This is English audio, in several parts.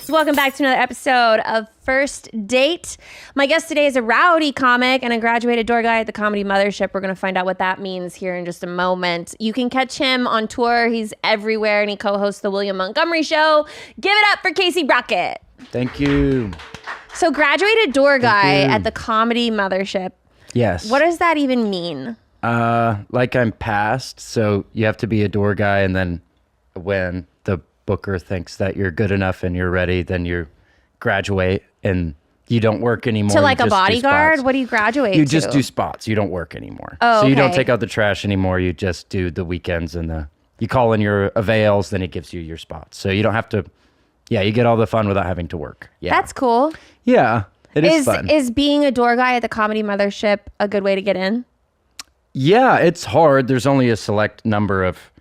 Welcome back to another episode of First Date. My guest today is a rowdy comic and a graduated door guy at the Comedy Mothership. We're going to find out what that means here in just a moment. You can catch him on tour. He's everywhere, and he co-hosts the William Montgomery Show. Give it up for Casey Brockett. Thank you. So graduated door guy at the Comedy Mothership. Yes. What does that even mean? Like I'm passed, so you have to be a door guy, and then when the booker thinks that you're good enough and you're ready, then you graduate and you don't work anymore. To like a bodyguard? What do you graduate to? You just do spots. You don't work anymore. Oh, so you don't okay. take out the trash anymore. You just do the weekends and you call in your avails, then it gives you your spots. So you don't have to, you get all the fun without having to work. Yeah. That's cool. Yeah, it is fun. Is being a door guy at the Comedy Mothership a good way to get in? Yeah, it's hard. There's only a select number of,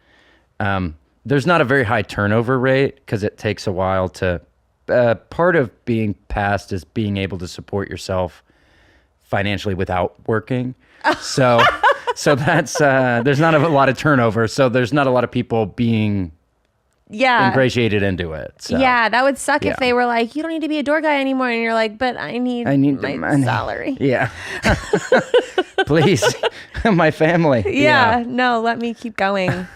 there's not a very high turnover rate because it takes a while to, part of being passed is being able to support yourself financially without working. So that's, there's not a lot of turnover. So there's not a lot of people being ingratiated into it. So. Yeah, that would suck if they were like, you don't need to be a door guy anymore. And you're like, but I need my salary. Yeah. Please, my family. Yeah, no, let me keep going.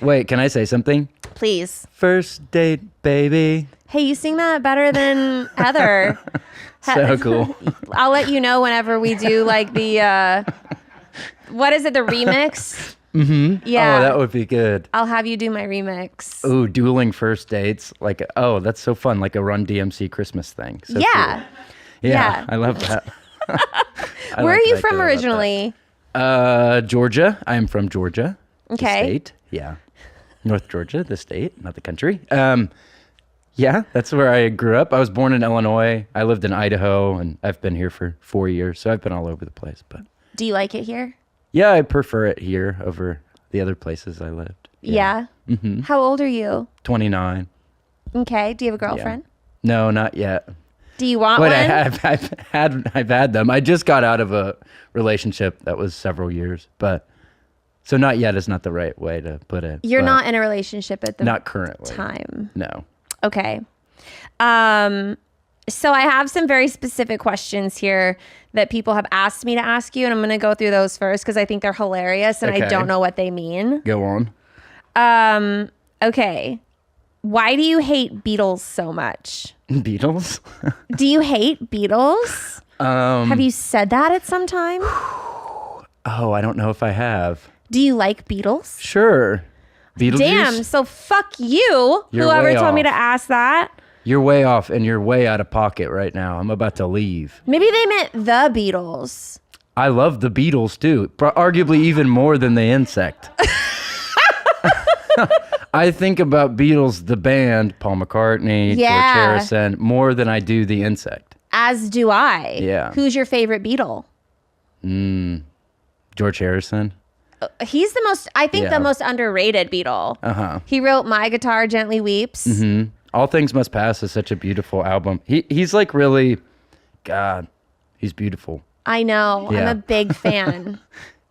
Wait, can I say something? Please. First date, baby. Hey, you sing that better than Heather. So cool. I'll let you know whenever we do like the, what is it, the remix? Mm-hmm. Yeah. Oh, that would be good. I'll have you do my remix. Ooh, dueling first dates. Like, oh, that's so fun. Like a Run DMC Christmas thing. So yeah. Cool. Yeah. I love that. Where are you from originally? Georgia. I am from Georgia. Okay. The state. Yeah. North Georgia, the state, not the country. Yeah, that's where I grew up. I was born in Illinois. I lived in Idaho, and I've been here for 4 years. So I've been all over the place. But do you like it here? Yeah, I prefer it here over the other places I lived. Yeah. Mm-hmm. How old are you? 29. Okay. Do you have a girlfriend? Yeah. No, not yet. Do you want one? I've had them. I just got out of a relationship that was several years, but so not yet is not the right way to put it. You're not in a relationship at the not currently time. No. Okay. So I have some very specific questions here that people have asked me to ask you, and I'm going to go through those first because I think they're hilarious and I don't know what they mean. Go on. Okay. Why do you hate Beatles so much? Beatles? Do you hate Beatles? Have you said that at some time? Oh, I don't know if I have. Do you like Beatles? Sure. Beetlejuice? Damn, so fuck you, You're whoever way told me off. to ask that. You're way off and you're way out of pocket right now. I'm about to leave. Maybe they meant the Beatles. I love the Beatles too, arguably even more than the insect. I think about Beatles, the band, Paul McCartney, George Harrison, more than I do the insect. As do I. Yeah. Who's your favorite Beatle? George Harrison. He's the most, I think, the most underrated Beatle. Uh-huh. He wrote My Guitar Gently Weeps. Mm-hmm. All Things Must Pass is such a beautiful album. He's like really, God, he's beautiful. I know. Yeah. I'm a big fan.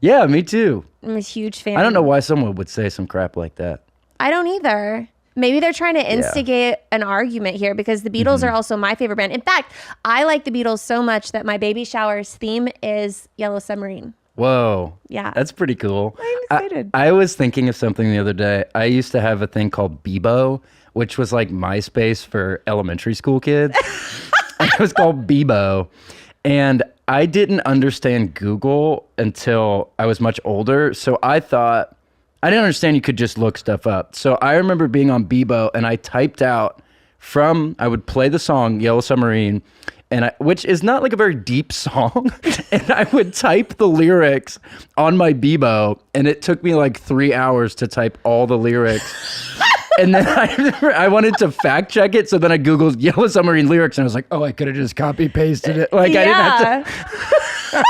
Yeah, me too. I'm a huge fan. I don't know why someone would say some crap like that. I don't either. Maybe they're trying to instigate an argument here because the Beatles are also my favorite band. In fact, I like the Beatles so much that my baby shower's theme is Yellow Submarine. Whoa. Yeah. That's pretty cool. I'm excited. I was thinking of something the other day. I used to have a thing called Bebo, which was like MySpace for elementary school kids. It was called Bebo. And I didn't understand Google until I was much older. So I thought, I didn't understand you could just look stuff up. So I remember being on Bebo and I typed out I would play the song Yellow Submarine, which is not like a very deep song. And I would type the lyrics on my Bebo, and it took me like 3 hours to type all the lyrics. And then I wanted to fact check it, so then I Googled Yellow Submarine lyrics, and I was like, oh, I could have just copy pasted it. Like I didn't have to.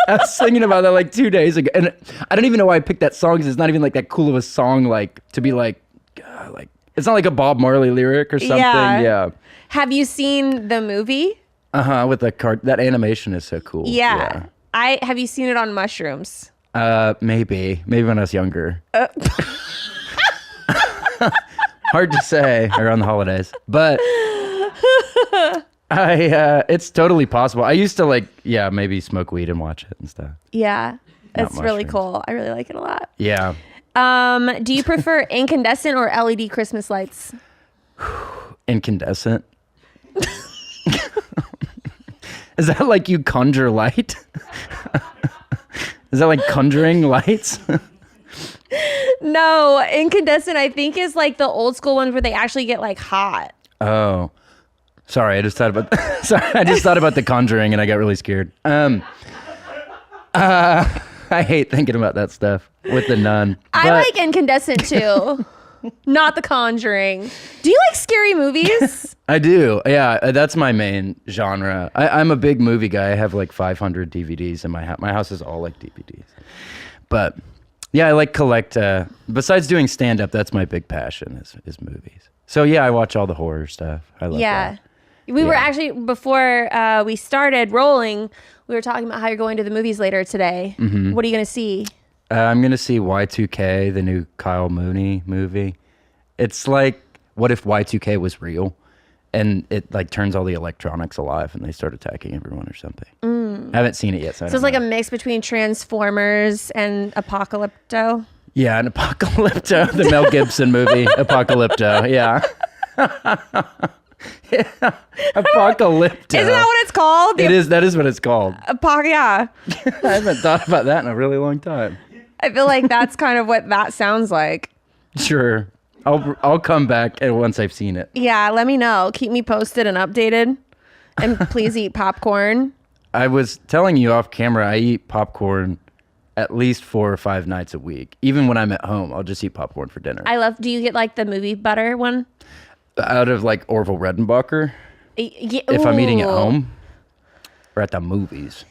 I was thinking about that like 2 days ago, and I don't even know why I picked that song because it's not even like that cool of a song, like to be like it's not like a Bob Marley lyric or something. Yeah. Have you seen the movie? With the card, that animation is so cool. Yeah. Have you seen it on mushrooms? Maybe when I was younger. Hard to say around the holidays, but It's totally possible. I used to maybe smoke weed and watch it and stuff. Yeah. Not It's really mushrooms. cool. I really like it a lot. Yeah. Do you prefer incandescent or LED Christmas lights? Incandescent. Is that like you conjure light? Is that like conjuring lights? No, incandescent I think is like the old school ones where they actually get like hot. Oh. Sorry, I just thought about the conjuring and I got really scared. I hate thinking about that stuff with the nun. I like incandescent too. Not The Conjuring. Do you like scary movies? I do. Yeah, that's my main genre. I'm a big movie guy. I have like 500 DVDs in my house. My house is all like DVDs. But yeah, I like collect. Besides doing stand-up, that's my big passion is movies. So yeah, I watch all the horror stuff. I love that. We were actually, before we started rolling, we were talking about how you're going to the movies later today. Mm-hmm. What are you going to see? I'm going to see Y2K, the new Kyle Mooney movie. It's like, what if Y2K was real? And it like turns all the electronics alive and they start attacking everyone or something. I haven't seen it yet. So it's like a mix between Transformers and Apocalypto. Yeah, an Apocalypto, the Mel Gibson movie, Apocalypto. Yeah. Yeah. Apocalypto. Isn't that what it's called? It is. That is what it's called. Yeah. I haven't thought about that in a really long time. I feel like that's kind of what that sounds like. Sure. I'll come back once I've seen it. Yeah, let me know. Keep me posted and updated. And please eat popcorn. I was telling you off camera, I eat popcorn at least 4 or 5 nights a week. Even when I'm at home, I'll just eat popcorn for dinner. Do you get like the movie butter one? Out of like Orville Redenbacher? Yeah, if I'm eating at home or at the movies.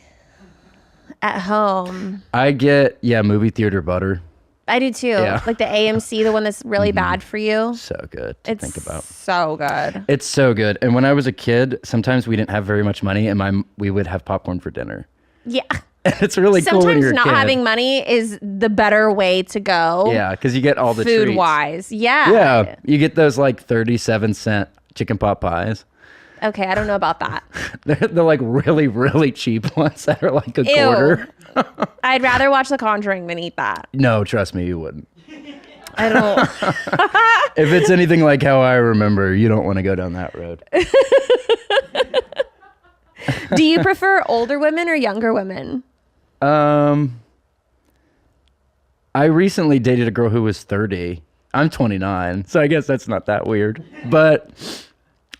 At home. I get, movie theater butter. I do too. Yeah. Like the AMC, the one that's really bad for you. So good to think about. So good. It's so good. And when I was a kid, sometimes we didn't have very much money and we would have popcorn for dinner. Yeah. It's really cool when you're a kid. Sometimes not having money is the better way to go. Yeah, because you get all the food treats. wise. Yeah. Yeah, you get those like 37-cent chicken pot pies. Okay, I don't know about that. They're like really, really cheap ones that are like a quarter. I'd rather watch The Conjuring than eat that. No, trust me, you wouldn't. I don't. If it's anything like how I remember, you don't want to go down that road. Do you prefer older women or younger women? I recently dated a girl who was 30. I'm 29, so I guess that's not that weird. But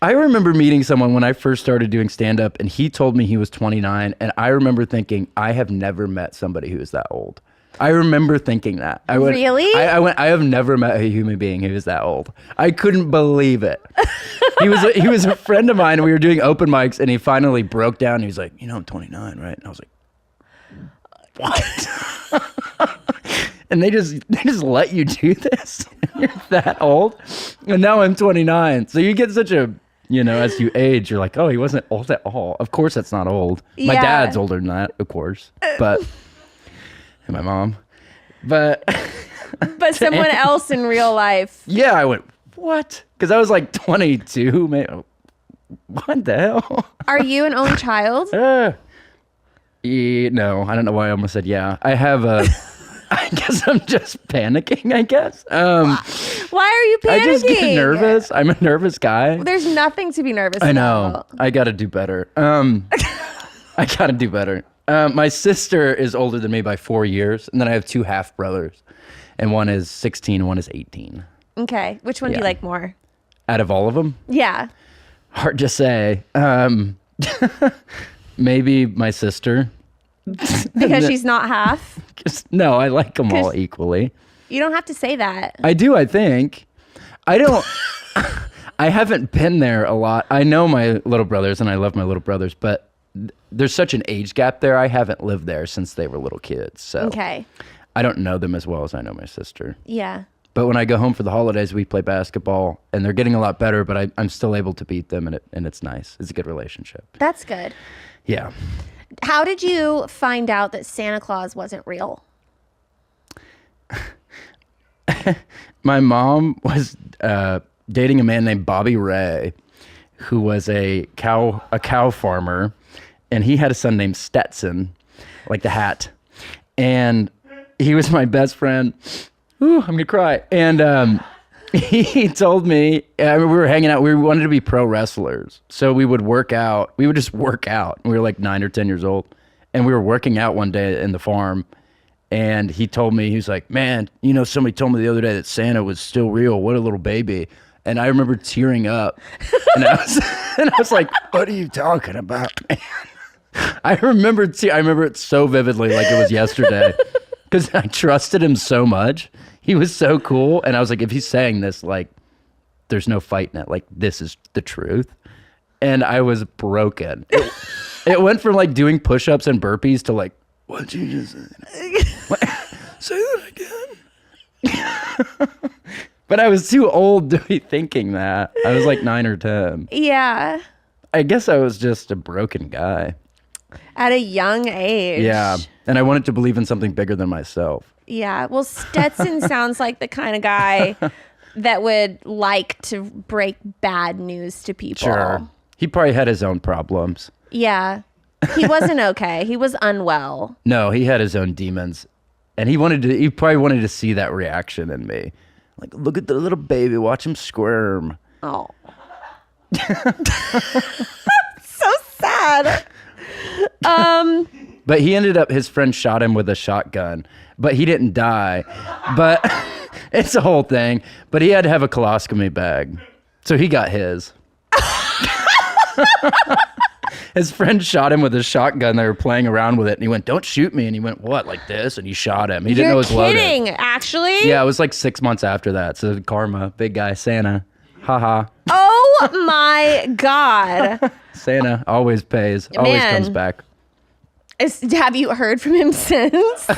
I remember meeting someone when I first started doing stand-up, and he told me he was 29, and I remember thinking, I have never met somebody who is that old. I remember thinking that. Really? I have never met a human being who is that old. I couldn't believe it. He was a friend of mine, and we were doing open mics, and he finally broke down. He was like, I'm 29, right? And I was like, what? And they just let you do this? You're that old? And now I'm 29. So you get such a, as you age, you're like, oh, he wasn't old at all. Of course that's not old. My dad's older than that, of course. But, and my mom. But someone else in real life. Yeah, I went, what? Because I was like 22. Man, what the hell? Are you an only child? No, I don't know why I almost said yeah. I have a... I guess I'm just panicking, I guess. Why are you panicking? I just get nervous. I'm a nervous guy. There's nothing to be nervous about. I know. I got to do better. I got to do better. My sister is older than me by 4 years, and then I have 2 half brothers, and one is 16 and one is 18. Okay. Which one do you like more? Out of all of them? Yeah. Hard to say. Maybe my sister. Because she's not half? No, I like them all equally. You don't have to say that. I do, I think. I don't... I haven't been there a lot. I know my little brothers, and I love my little brothers, but there's such an age gap there. I haven't lived there since they were little kids, so... Okay. I don't know them as well as I know my sister. Yeah. But when I go home for the holidays, we play basketball, and they're getting a lot better, but I'm still able to beat them, and it's nice. It's a good relationship. That's good. Yeah. How did you find out that Santa Claus wasn't real? My mom was dating a man named Bobby Ray, who was a cow farmer, and he had a son named Stetson, like the hat. And he was my best friend. Ooh, I'm gonna cry. And he told me, we were hanging out, we wanted to be pro wrestlers. So we would work out. We would just work out. We were like 9 or 10 years old. And we were working out one day in the farm. And he told me, he was like, man, you know, somebody told me the other day that Santa was still real. What a little baby. And I remember tearing up. And I was like, what are you talking about, man? I remember it so vividly, like it was yesterday, because I trusted him so much. He was so cool. And I was like, if he's saying this, like, there's no fighting it. Like, this is the truth. And I was broken. It went from like doing push-ups and burpees to like, what'd you just say? Say that again. But I was too old to be thinking that. I was like 9 or 10. Yeah. I guess I was just a broken guy. At a young age. Yeah. And I wanted to believe in something bigger than myself. Yeah. Well, Stetson sounds like the kind of guy that would like to break bad news to people. Sure. He probably had his own problems. Yeah. He wasn't okay. He was unwell. No, he had his own demons. And he probably wanted to see that reaction in me. Like, look at the little baby, watch him squirm. Oh. So sad. But he ended up, his friend shot him with a shotgun, but he didn't die. But it's a whole thing. But he had to have a colostomy bag. So he got his. His friend shot him with a shotgun. They were playing around with it, and he went, "Don't shoot me." And he went, "What, like this?" And he shot him. He didn't know it was loaded. You're kidding, actually? Yeah, it was like 6 months after that. So karma, big guy, Santa. Haha. Oh my God. Santa always pays, always comes back. Have you heard from him since?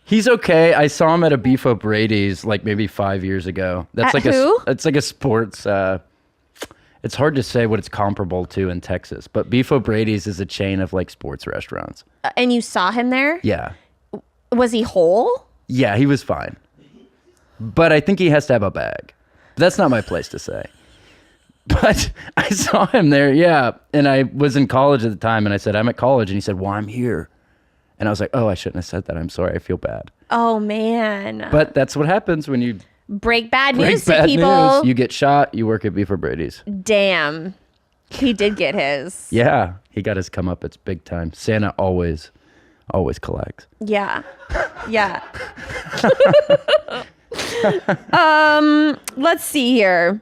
He's okay. I saw him at a Beef O'Brady's like maybe 5 years ago. That's at like who? It's like a sports. It's hard to say what it's comparable to in Texas, but Beef O'Brady's is a chain of like sports restaurants. And you saw him there? Yeah. Was he whole? Yeah, he was fine. But I think he has to have a bag. That's not my place to say. But I saw him there, yeah. And I was in college at the time, and I said, I'm at college. And he said, well, I'm here. And I was like, oh, I shouldn't have said that. I'm sorry. I feel bad. Oh, man. But that's what happens when you break bad news to people. News. You get shot, you work at Beef O'Brady's. Damn. He did get his. Yeah, he got his come up. It's big time. Santa always collects. Yeah. Yeah. Let's see here.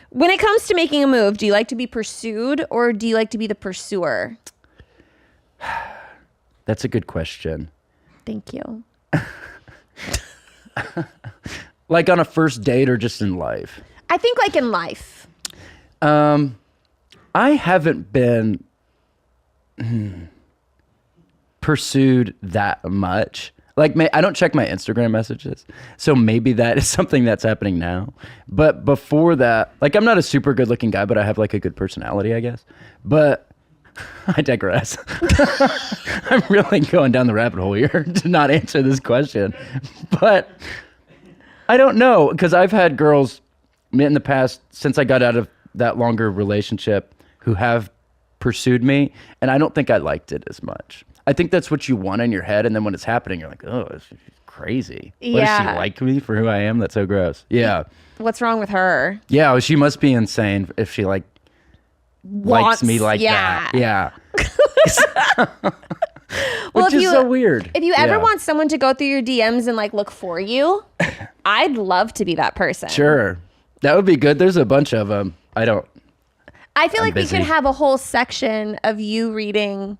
When it comes to making a move, do you like to be pursued or do you like to be the pursuer? That's a good question. Thank you. Like on a first date or just in life? I think like in life. I haven't been pursued that much. Like, I don't check my Instagram messages, so maybe that is something that's happening now. But before that, like, I'm not a super good looking guy, but I have like a good personality, I guess. But I digress. I'm really going down the rabbit hole here to not answer this question. But I don't know, because I've had girls in the past, since I got out of that longer relationship, who have pursued me, and I don't think I liked it as much. I think that's what you want in your head, and then when it's happening, you're like, oh, it's crazy. Yeah. What, does she like me for who I am? That's so gross. Yeah. What's wrong with her? Yeah, well, she must be insane if she like likes me like that. Yeah. Well, which is so weird. If you ever want someone to go through your DMs and like look for you, I'd love to be that person. Sure. That would be good. There's a bunch of them. I feel like we could have a whole section of you reading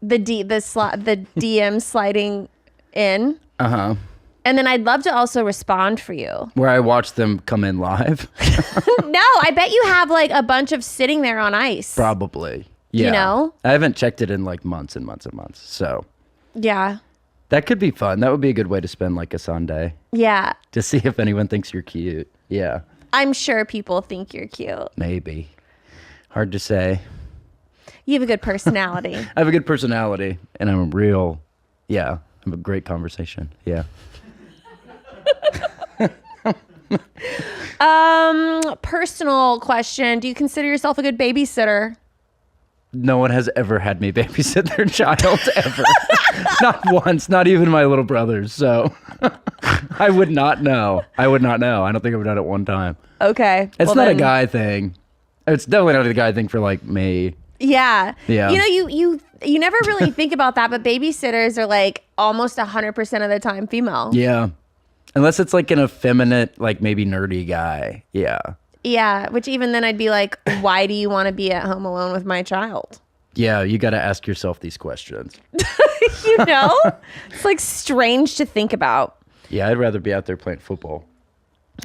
the DM sliding in. Uh-huh. And then I'd love to also respond for you. Where I watch them come in live. No, I bet you have like a bunch of sitting there on ice. Probably. Yeah. You know? I haven't checked it in like months and months and months. So. Yeah. That could be fun. That would be a good way to spend like a Sunday. Yeah. To see if anyone thinks you're cute. Yeah. I'm sure people think you're cute. Maybe. Hard to say. You have a good personality. I have a good personality, and I'm real. Yeah. I have a great conversation. Yeah. Personal question. Do you consider yourself a good babysitter? No one has ever had me babysit their child ever. Not once, not even my little brothers. So I would not know. I don't think I've done it one time. Okay. It's not a guy thing. It's definitely not a guy thing for like me. Yeah. Yeah. You know, you never really think about that, but babysitters are like almost 100% of the time female. Yeah. Unless it's like an effeminate, like maybe nerdy guy. Yeah. Yeah, which even then I'd be like, why do you want to be at home alone with my child? Yeah, you got to ask yourself these questions. You know? It's like strange to think about. Yeah, I'd rather be out there playing football.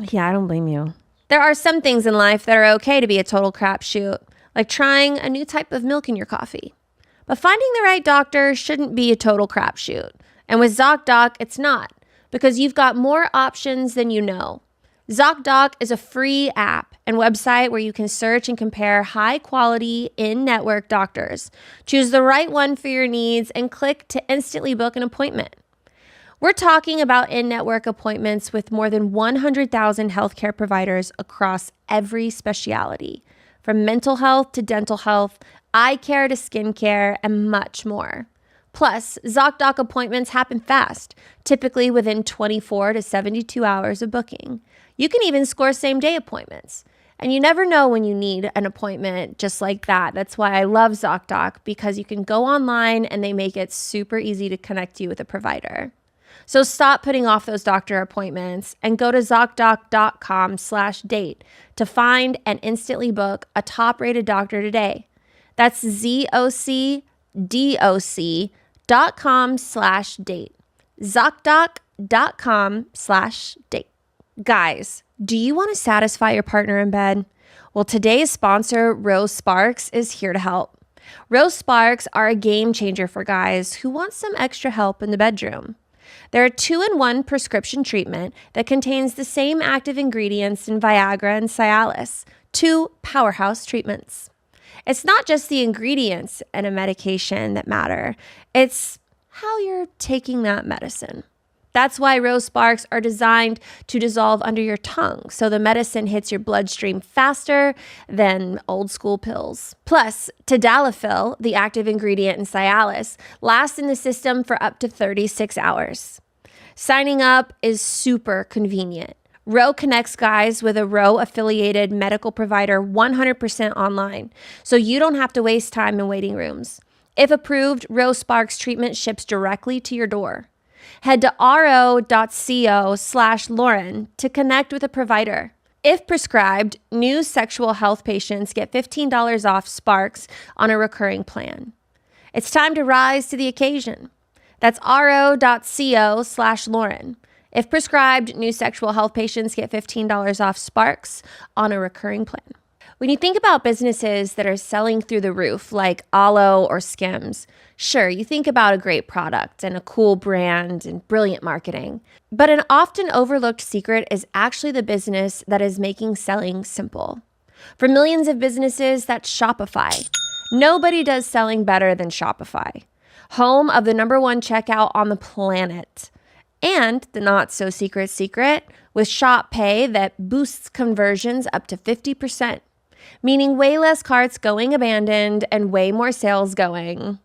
Yeah, I don't blame you. There are some things in life that are okay to be a total crapshoot, like trying a new type of milk in your coffee. But finding the right doctor shouldn't be a total crapshoot. And with ZocDoc, it's not, because you've got more options than you know. ZocDoc is a free app and website where you can search and compare high-quality, in-network doctors. Choose the right one for your needs and click to instantly book an appointment. We're talking about in-network appointments with more than 100,000 healthcare providers across every specialty, from mental health to dental health, eye care to skin care, and much more. Plus, ZocDoc appointments happen fast, typically within 24 to 72 hours of booking. You can even score same-day appointments. And you never know when you need an appointment just like that. That's why I love ZocDoc, because you can go online and they make it super easy to connect you with a provider. So stop putting off those doctor appointments and go to ZocDoc.com/date to find and instantly book a top-rated doctor today. That's ZocDoc.com/date. ZocDoc.com/date. Guys, do you want to satisfy your partner in bed? Well, today's sponsor, Rose Sparks, is here to help. Rose Sparks are a game changer for guys who want some extra help in the bedroom. They're a 2-in-1 prescription treatment that contains the same active ingredients in Viagra and Cialis, 2 powerhouse treatments. It's not just the ingredients in a medication that matter. It's how you're taking that medicine. That's why Rose Sparks are designed to dissolve under your tongue, so the medicine hits your bloodstream faster than old school pills. Plus, tadalafil, the active ingredient in Cialis, lasts in the system for up to 36 hours. Signing up is super convenient. Ro connects guys with a Ro-affiliated medical provider 100% online, so you don't have to waste time in waiting rooms. If approved, Rose Sparks treatment ships directly to your door. Head to ro.co/Lauren to connect with a provider. If prescribed, new sexual health patients get $15 off Sparks on a recurring plan. It's time to rise to the occasion. That's ro.co/Lauren. If prescribed, new sexual health patients get $15 off Sparks on a recurring plan. When you think about businesses that are selling through the roof, like Alo or Skims, sure, you think about a great product and a cool brand and brilliant marketing. But an often overlooked secret is actually the business that is making selling simple. For millions of businesses, that's Shopify. Nobody does selling better than Shopify, home of the #1 checkout on the planet. And the not-so-secret secret, with Shop Pay that boosts conversions up to 50%. Meaning way less carts going abandoned and way more sales going.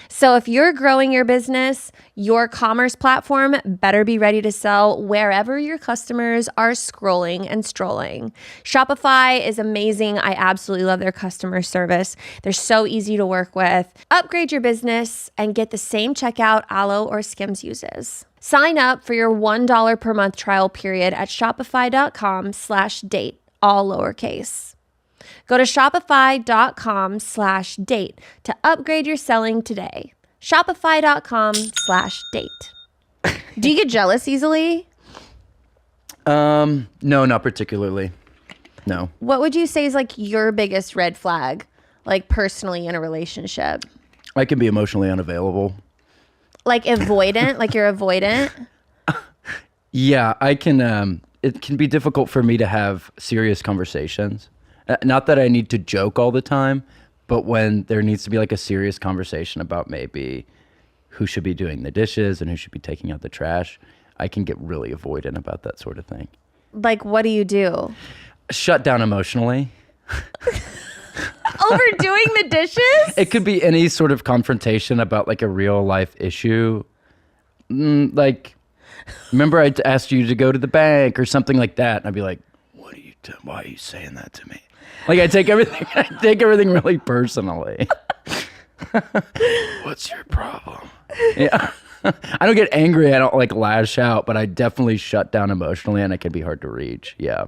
So if you're growing your business, your commerce platform better be ready to sell wherever your customers are scrolling and strolling. Shopify is amazing. I absolutely love their customer service. They're so easy to work with. Upgrade your business and get the same checkout Alo or Skims uses. Sign up for your $1 per month trial period at shopify.com/date. All lowercase. Go to shopify.com/date to upgrade your selling today. Shopify.com/date. Do you get jealous easily? No, not particularly. No. What would you say is like your biggest red flag, like personally in a relationship? I can be emotionally unavailable. Like avoidant? Like you're avoidant? Yeah, I can. It can be difficult for me to have serious conversations. Not that I need to joke all the time, but when there needs to be like a serious conversation about maybe who should be doing the dishes and who should be taking out the trash, I can get really avoidant about that sort of thing. Like, what do you do? Shut down emotionally. Overdoing the dishes? It could be any sort of confrontation about like a real life issue. Like, remember I asked you to go to the bank or something like that. And I'd be like, what are you doing? Why are you saying that to me? Like I take everything really personally. What's your problem? Yeah. I don't get angry. I don't like lash out, but I definitely shut down emotionally and it can be hard to reach. Yeah.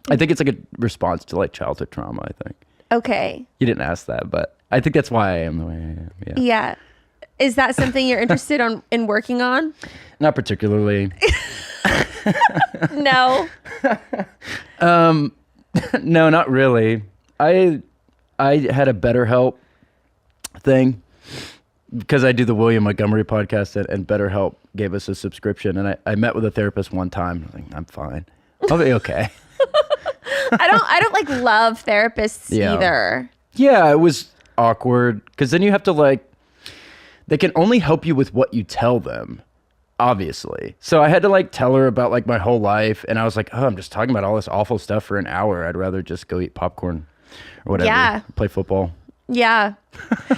I think it's like a response to like childhood trauma, I think. Okay. You didn't ask that, but I think that's why I am the way I am. Yeah. Yeah. Is that something you're interested in working on? Not particularly. No. No, not really. I had a BetterHelp thing because I do the William Montgomery podcast and BetterHelp gave us a subscription. And I met with a therapist one time. I was like, I'm fine. I'll be okay. I don't like love therapists either. Yeah, it was awkward because then you have to like, they can only help you with what you tell them, obviously. So I had to like tell her about like my whole life. And I was like, oh, I'm just talking about all this awful stuff for an hour. I'd rather just go eat popcorn or whatever. Yeah. Play football. Yeah.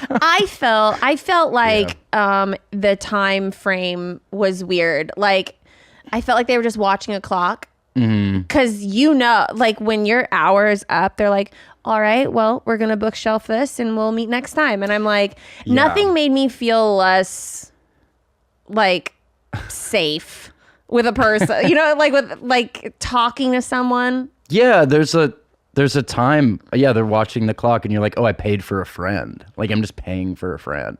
I felt like the time frame was weird. Like I felt like they were just watching a clock. Because like when your hour is up, they're like, all right, well, we're going to bookshelf this and we'll meet next time. And I'm like, nothing made me feel less like safe with a person, like with like talking to someone. Yeah, there's a time. Yeah, they're watching the clock and you're like, oh, I paid for a friend. Like I'm just paying for a friend.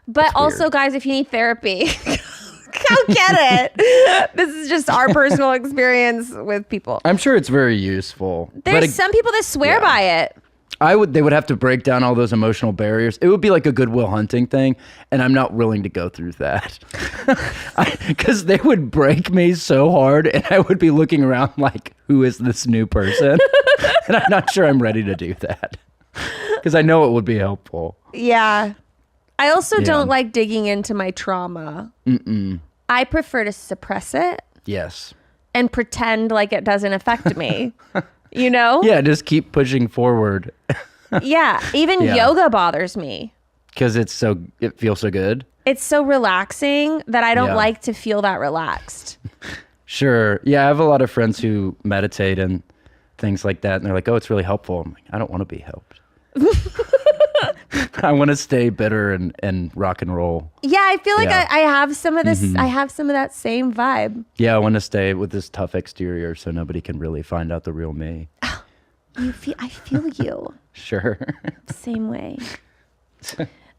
But That's also, weird. guys, if you need therapy, go get it. This is just our personal experience with people. I'm sure it's very useful. There's some people that swear by it. They would have to break down all those emotional barriers. It would be like a Good Will Hunting thing, and I'm not willing to go through that. Because they would break me so hard, and I would be looking around like, who is this new person? And I'm not sure I'm ready to do that. Because I know it would be helpful. Yeah. I also don't like digging into my trauma. I prefer to suppress it. Yes. And pretend like it doesn't affect me. Yeah, just keep pushing forward. Yeah. Even yoga bothers me. Because it feels so good. It's so relaxing that I don't like to feel that relaxed. Sure. Yeah, I have a lot of friends who meditate and things like that. And they're like, oh, it's really helpful. I'm like, I don't want to be helped. I want to stay bitter and rock and roll. Yeah, I feel like I have some of this. I have some of that same vibe. Yeah, I want to stay with this tough exterior so nobody can really find out the real me. I feel you. Sure. Same way.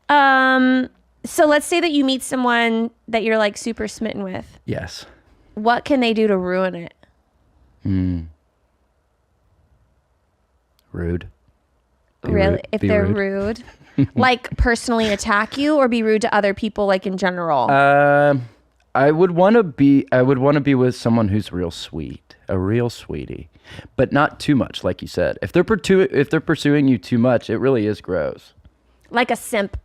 So let's say that you meet someone that you're like super smitten with. Yes. What can they do to ruin it? Rude. Really? If they're rude? Like personally attack you or be rude to other people like in general? I would want to be with someone who's real sweet, a real sweetie, but not too much, like you said. If they're pursuing you too much, it really is gross. Like a simp.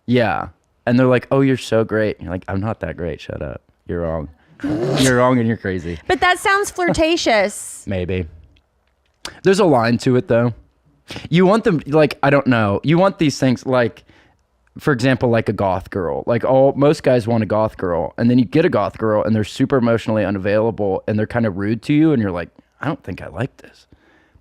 Yeah. And they're like, oh, you're so great. And you're like, I'm not that great. Shut up. You're wrong. You're wrong and you're crazy. But that sounds flirtatious. Maybe. There's a line to it, though. You want them, like, I don't know. You want these things, like, for example, like a goth girl. Like, most guys want a goth girl. And then you get a goth girl, and they're super emotionally unavailable, and they're kind of rude to you, and you're like, I don't think I like this.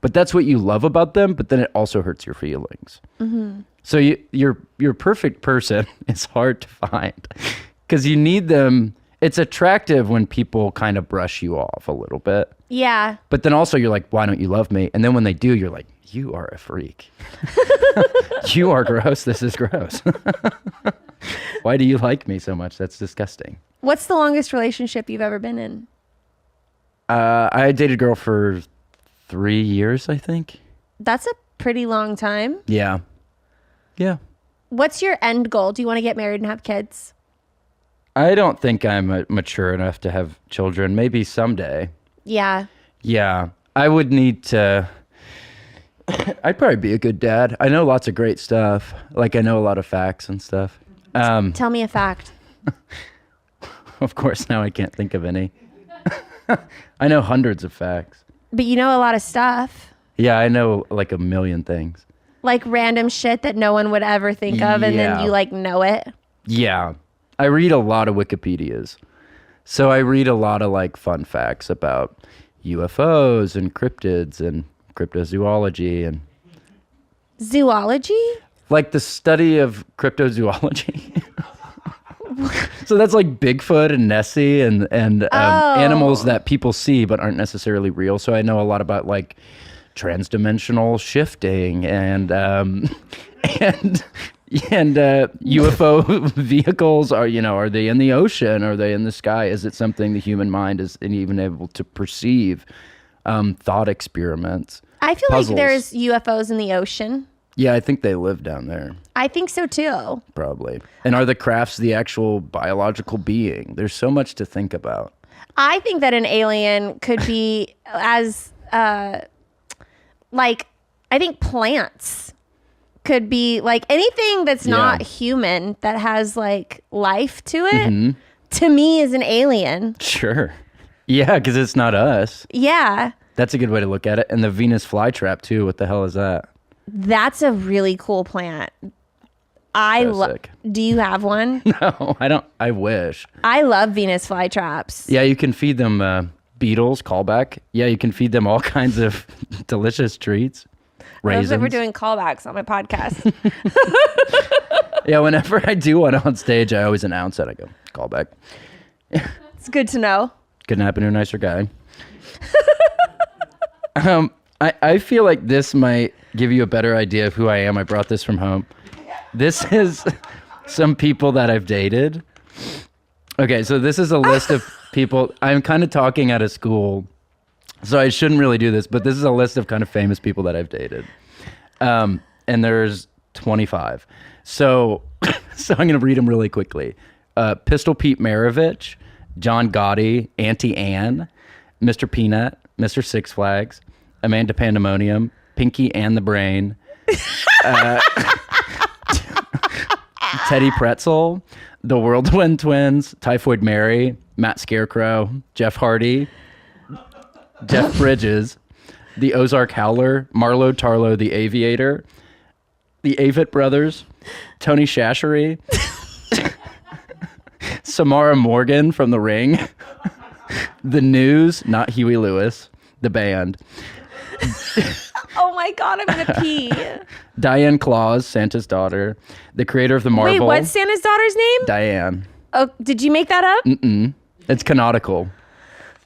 But that's what you love about them, but then it also hurts your feelings. Mm-hmm. So your perfect person is hard to find because you need them. It's attractive when people kind of brush you off a little bit. Yeah. But then also you're like, why don't you love me? And then when they do, you're like, you are a freak. You are gross. This is gross. Why do you like me so much? That's disgusting. What's the longest relationship you've ever been in? I dated a girl for 3 years, I think. That's a pretty long time. Yeah. Yeah. What's your end goal? Do you want to get married and have kids? I don't think I'm mature enough to have children. Maybe someday. Yeah. Yeah. I would need to... I'd probably be a good dad. I know lots of great stuff. Like, I know a lot of facts and stuff. Tell me a fact. Of course, now I can't think of any. I know hundreds of facts. But you know a lot of stuff. Yeah, I know like a million things. Like random shit that no one would ever think of, and then you like know it. Yeah. I read a lot of Wikipedias. So I read a lot of like fun facts about UFOs and cryptids and cryptozoology and Zoology? like the study of cryptozoology. So that's like Bigfoot and Nessie and animals that people see but aren't necessarily real. So I know a lot about like transdimensional shifting and UFO vehicles. Are they in the ocean? Are they in the sky? Is it something the human mind is even able to perceive? Thought experiments. I feel puzzles. like there's UFOs in the ocean. Yeah, I think they live down there. I think so too. Probably. And are the crafts the actual biological being? There's so much to think about. I think that an alien could be as I think plants could be like anything that's not human that has like life to it. To me is an alien. Sure. Yeah, because it's not us. Yeah. That's a good way to look at it. And the Venus flytrap too. What the hell is that? That's a really cool plant. Do you have one? No, I don't. I wish. I love Venus flytraps. Yeah, you can feed them beetles, callback. Yeah, you can feed them all kinds of delicious treats. Raisins. I love that we're doing callbacks on my podcast. Yeah, whenever I do one on stage, I always announce it. I go, callback. It's good to know. Couldn't happen to a nicer guy. I feel like this might give you a better idea of who I am. I brought this from home. This is some people that I've dated. Okay, so this is a list of people. I'm kind of talking out of school, so I shouldn't really do this, but this is a list of kind of famous people that I've dated. And there's 25. So I'm going to read them really quickly. Pistol Pete Maravich, John Gotti, Auntie Anne, Mr. Peanut, Mr. Six Flags, Amanda Pandemonium, Pinky and the Brain, Teddy Pretzel, the Whirlwind Twins, Typhoid Mary, Matt Scarecrow, Jeff Hardy, Jeff Bridges, the Ozark Howler, Marlo Tarlo, the Aviator, the Avett Brothers, Tony Shashery, Samara Morgan from The Ring, The News, not Huey Lewis, the band. Oh my God, I'm going to pee. Diane Claus, Santa's daughter, the creator of the Marvel. Wait, what's Santa's daughter's name? Diane. Oh, did you make that up? It's canonical.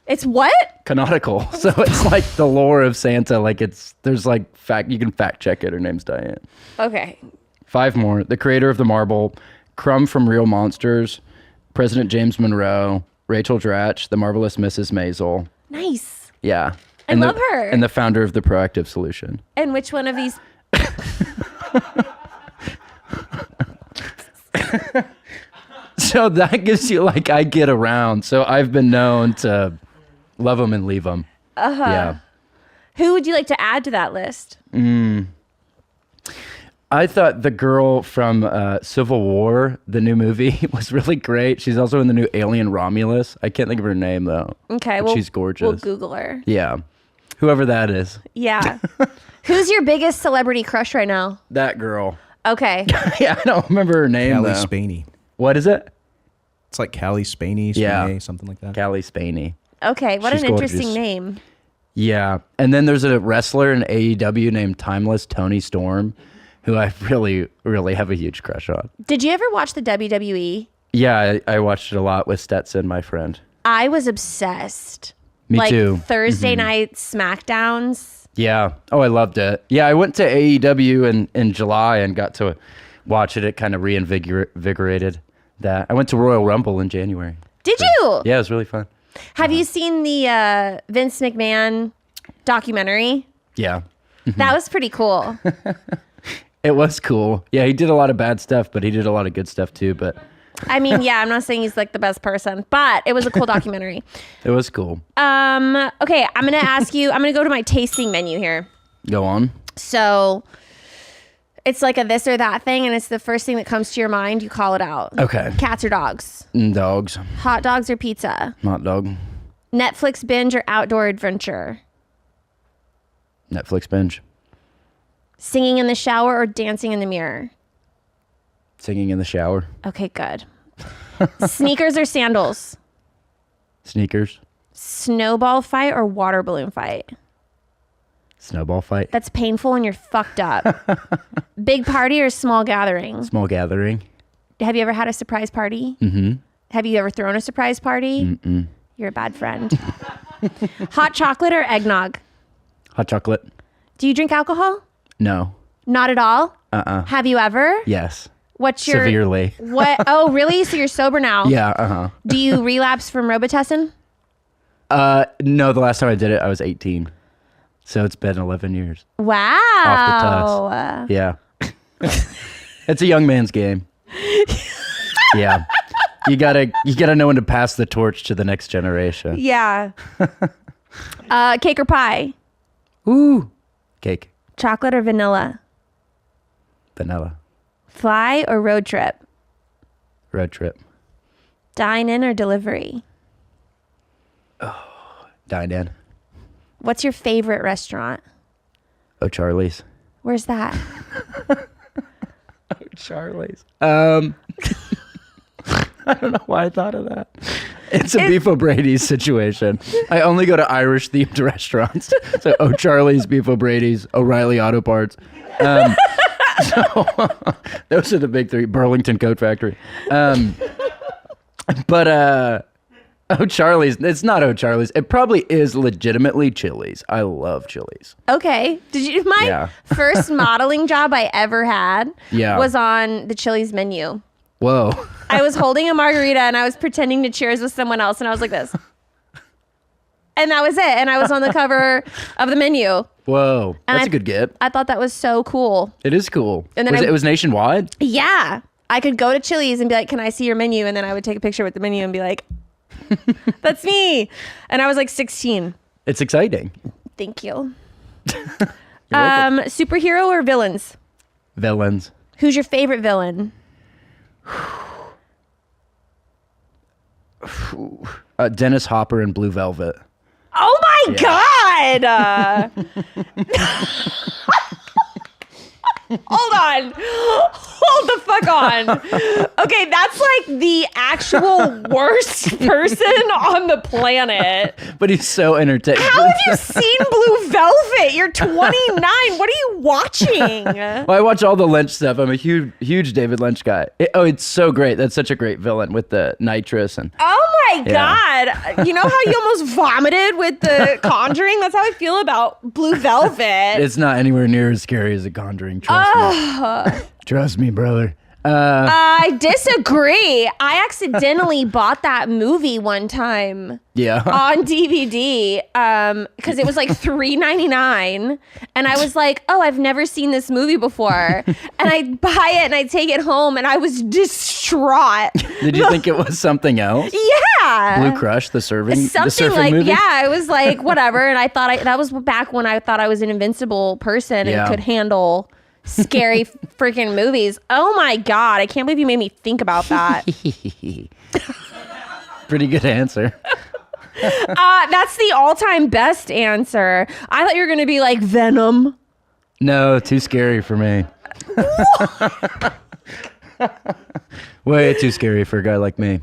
It's what? Canonical. So it's like the lore of Santa. Like there's like you can fact check it. Her name's Diane. Okay. 5 more. The creator of the Marvel, Crumb from Real Monsters, President James Monroe, Rachel Dratch, the marvelous Mrs. Maisel. Nice. Yeah. I love her. And the founder of the Proactive Solution. And which one of these? So that gives you like, I get around. So I've been known to love them and leave them. Yeah. Who would you like to add to that list? I thought the girl from Civil War, the new movie, was really great. She's also in the new Alien Romulus. I can't think of her name though. Okay, well, she's gorgeous. We'll Google her. Yeah. Whoever that is. Yeah. Who's your biggest celebrity crush right now? That girl. Okay. Yeah, I don't remember her name Callie though. Spaney. What is it? It's like Callie Spaney, something like that. Callie Spaney. Okay, what She's an interesting gorgeous. name. Yeah. And then there's a wrestler in AEW named Timeless Tony Storm, who I really, really have a huge crush on. Did you ever watch the WWE? Yeah, I watched it a lot with Stetson, my friend. I was obsessed. Me too. Thursday night SmackDowns. Yeah. Oh, I loved it. Yeah, I went to AEW in July and got to watch it. It kind of reinvigorated that. I went to Royal Rumble in January. Did you? Yeah, it was really fun. Have you seen the Vince McMahon documentary? Yeah. That was pretty cool. It was cool. Yeah, he did a lot of bad stuff, but he did a lot of good stuff too. But I mean, yeah, I'm not saying he's like the best person, but it was a cool documentary. It was cool. Okay, I'm going to ask you, I'm going to go to my tasting menu here. Go on. So it's like a this or that thing, and it's the first thing that comes to your mind. You call it out. Okay. Cats or dogs? Dogs. Hot dogs or pizza? Hot dog. Netflix binge or outdoor adventure? Netflix binge. Singing in the shower or dancing in the mirror? Singing in the shower. Okay, good. Sneakers or sandals? Sneakers. Snowball fight or water balloon fight? Snowball fight. That's painful and you're fucked up. Big party or small gathering? Small gathering. Have you ever had a surprise party? Mm-hmm. Have you ever thrown a surprise party? Mm-mm. You're a bad friend. Hot chocolate or eggnog? Hot chocolate. Do you drink alcohol? No. Not at all? Uh-uh. Have you ever? Yes. What's your... Severely. What? Oh, really? So you're sober now? Yeah, uh-huh. Do you relapse from Robitussin? No, the last time I did it, I was 18. So it's been 11 years. Wow. Off the tuss. Yeah. It's a young man's game. Yeah. You gotta know when to pass the torch to the next generation. Yeah. Cake or pie? Ooh. Cake. Chocolate or vanilla? Vanilla. Fly or road trip? Road trip. Dine in or delivery? Dine in. What's your favorite restaurant? Oh, Charlie's. Where's that? Oh, Charlie's. I don't know why I thought of that. It's a Beef O'Brady's situation. I only go to Irish themed restaurants. So, oh, Charlie's, Beef O'Brady's, O'Reilly Auto Parts. So those are the big three. Burlington Coat Factory. Oh, Charlie's. It's not Oh, Charlie's. It probably is legitimately Chili's. I love Chili's. Okay. My first modeling job I ever had was on the Chili's menu. Whoa. I was holding a margarita and I was pretending to cheers with someone else and I was like this. And that was it. And I was on the cover of the menu. Whoa. That's a good get. I thought that was so cool. It is cool. And then it was nationwide? Yeah. I could go to Chili's and be like, can I see your menu? And then I would take a picture with the menu and be like, that's me. And I was like 16. It's exciting. Thank you. You're welcome. Superhero or villains? Villains. Who's your favorite villain? Dennis Hopper in Blue Velvet. Oh my God. Hold on. Hold the fuck on. Okay, that's like the actual worst person on the planet. But he's so entertaining. How have you seen Blue Velvet? You're 29. What are you watching? Well, I watch all the Lynch stuff. I'm a huge David Lynch guy. It's so great. That's such a great villain with the nitrous and. Oh my God. You know how you almost vomited with The Conjuring? That's how I feel about Blue Velvet. It's not anywhere near as scary as The Conjuring. Trust me. Trust me, brother. I disagree. I accidentally bought that movie one time. Yeah. On DVD, because it was like $3.99, and I was like, "Oh, I've never seen this movie before," and I buy it and I take it home, and I was distraught. Did you think it was something else? Yeah, Blue Crush, the surfing like movie? Yeah, I was like, whatever, and I thought that was back when I thought I was an invincible person and could handle scary freaking movies. Oh my God, I can't believe you made me think about that. Pretty good answer. That's the all-time best answer. I thought you were going to be like Venom. No, too scary for me. Way too scary for a guy like me.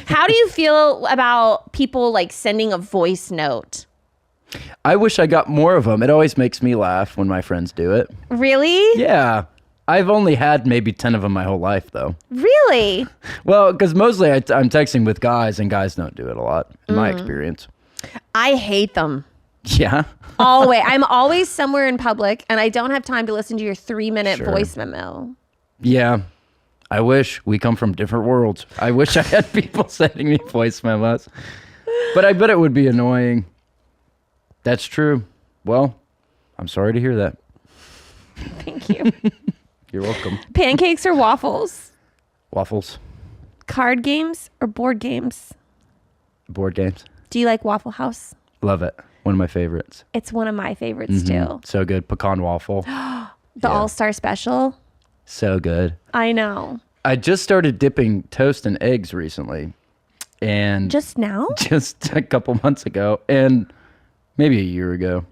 How do you feel about people like sending a voice note? I wish I got more of them. It always makes me laugh when my friends do it. Really? Yeah. I've only had maybe 10 of them my whole life, though. Really? Well, because mostly I'm texting with guys, and guys don't do it a lot, in my experience. I hate them. Yeah? Always. I'm always somewhere in public, and I don't have time to listen to your 3-minute voice memo. Yeah. I wish we come from different worlds. I wish I had people sending me voice memos. But I bet it would be annoying. That's true. Well, I'm sorry to hear that. Thank you. You're welcome. Pancakes or waffles? Waffles. Card games or board games? Board games. Do you like Waffle House? Love it. One of my favorites. It's one of my favorites too. So good. Pecan waffle. The All-Star Special. So good. I know. I just started dipping toast in eggs recently. And Just now? just a couple months ago, and maybe a year ago.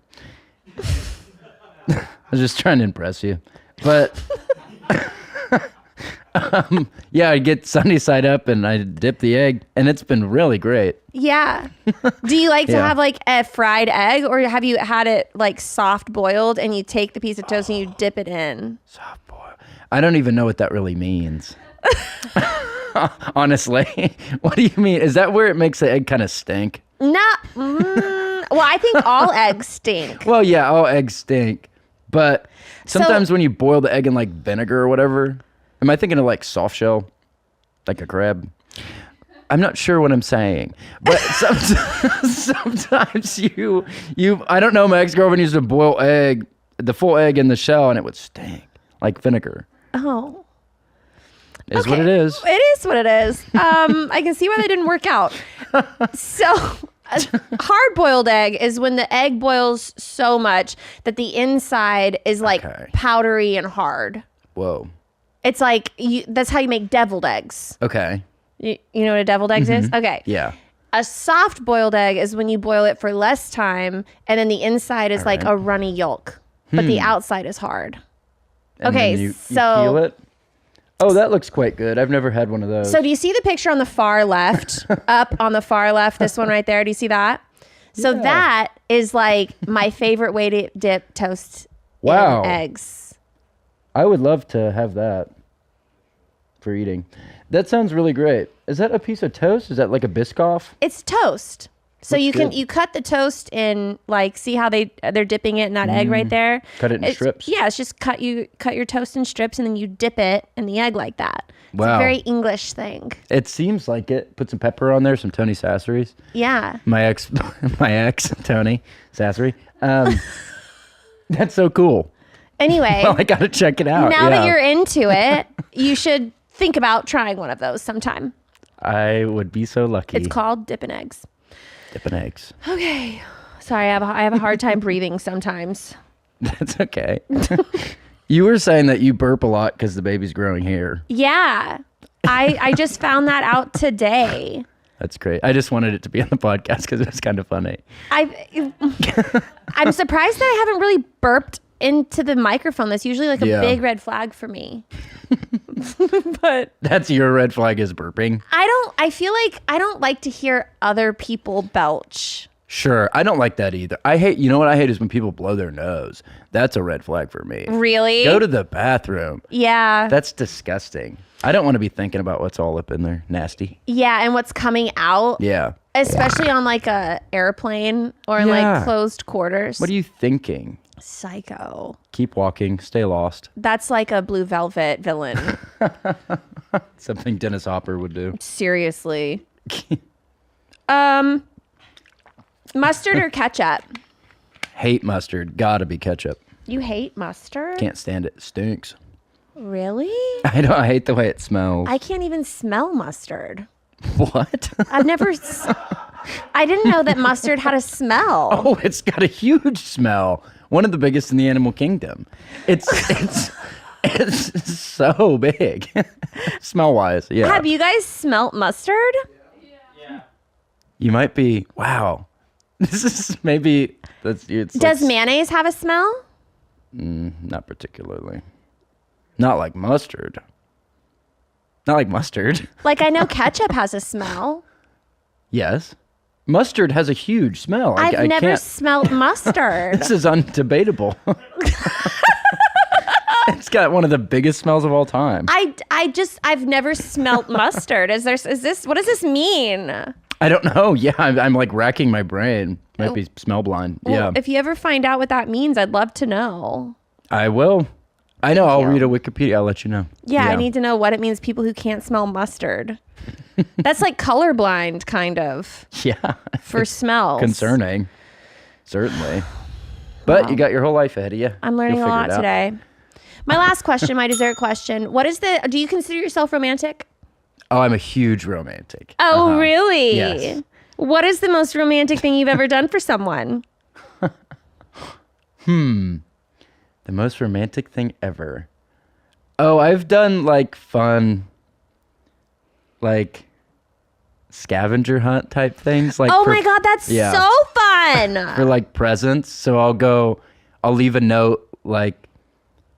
I was just trying to impress you. But yeah, I get sunny side up and I dip the egg, and it's been really great. Yeah. Do you like to Yeah. have like a fried egg, or have you had it like soft boiled and you take the piece of toast and you dip it in? Soft boil. I don't even know what that really means. Honestly. What do you mean? Is that where it makes the egg kind of stink? No. Well, I think all eggs stink. Well, yeah, all eggs stink. But sometimes when you boil the egg in like vinegar or whatever, am I thinking of like soft shell? Like a crab? I'm not sure what I'm saying. But sometimes you I don't know, my ex-girlfriend used to boil the full egg in the shell, and it would stink like vinegar. Oh. Is what it is. It is what it is. I can see why that didn't work out. So, a hard-boiled egg is when the egg boils so much that the inside is like powdery and hard. Whoa. It's like that's how you make deviled eggs. Okay. You know what a deviled egg is? Okay. Yeah. A soft-boiled egg is when you boil it for less time, and then the inside is like a runny yolk, but the outside is hard. And Okay, then you so peel it. Oh, that looks quite good. I've never had one of those. So do you see the picture on the far left? Up on the far left, this one right there. Do you see that? So that is like my favorite way to dip toast in eggs. I would love to have that for eating. That sounds really great. Is that a piece of toast? Is that like a Biscoff? It's toast. So Looks good. you cut the toast in, like, see how they're dipping it in that egg right there? Cut it in strips. Yeah, it's just cut your toast in strips, and then you dip it in the egg like that. It's Wow. a very English thing. It seems like it. Put some pepper on there, some Tony Sasseries. Yeah. My ex, Tony Sassery. That's so cool. Anyway, Well, I gotta check it out. now yeah. that you're into it, you should think about trying one of those sometime. I would be so lucky. It's called dipping eggs. Dipping eggs. Okay. Sorry, I have a hard time breathing sometimes. That's okay. You were saying that you burp a lot because the baby's growing hair. Yeah. I just found that out today. That's great. I just wanted it to be on the podcast because it was kind of funny. I'm surprised that I haven't really burped into the microphone. That's usually like a big red flag for me. But that's your red flag is burping. I feel like I don't like to hear other people belch. Sure. I don't like that either. You know what I hate is when people blow their nose. That's a red flag for me. Really? Go to the bathroom. Yeah. That's disgusting. I don't want to be thinking about what's all up in there. Nasty. Yeah, and what's coming out. Yeah. Especially on like a airplane or in like closed quarters. What are you thinking? Psycho. Keep walking. Stay lost. That's like a Blue Velvet villain. Something Dennis Hopper would do. Seriously. Mustard or ketchup? Hate mustard. Gotta be ketchup. You hate mustard? Can't stand it. Stinks. Really? I hate the way it smells. I can't even smell mustard. What? I've never. I didn't know that mustard had a smell. Oh, it's got a huge smell. One of the biggest in the animal kingdom. It's so big. Smell wise, yeah. Have you guys smelt mustard? Yeah. You might be. Wow. This is maybe. Does mayonnaise have a smell? Not particularly. Not like mustard. Not like mustard. Like I know ketchup has a smell. Yes. Mustard has a huge smell. I've never smelled mustard. This is undebatable. It's got one of the biggest smells of all time. I've never smelt mustard. What does this mean? I don't know. Yeah, I'm like racking my brain. Might be smell blind. Well, yeah. if you ever find out what that means, I'd love to know. I will. I know. I'll you. read a Wikipedia. I'll let you know. Yeah, I need to know what it means. People who can't smell mustard. That's like colorblind, kind of. Yeah. For smells. Concerning. Certainly. But you got your whole life ahead of you. I'm learning You'll a figure lot it out. today. My last question, my dessert question. Do you consider yourself romantic? Oh, I'm a huge romantic. Oh, really? Yes. What is the most romantic thing you've ever done for someone? The most romantic thing ever. Oh, I've done like fun, like scavenger hunt type things. Like my God, that's so fun. For like presents. So I'll leave a note like,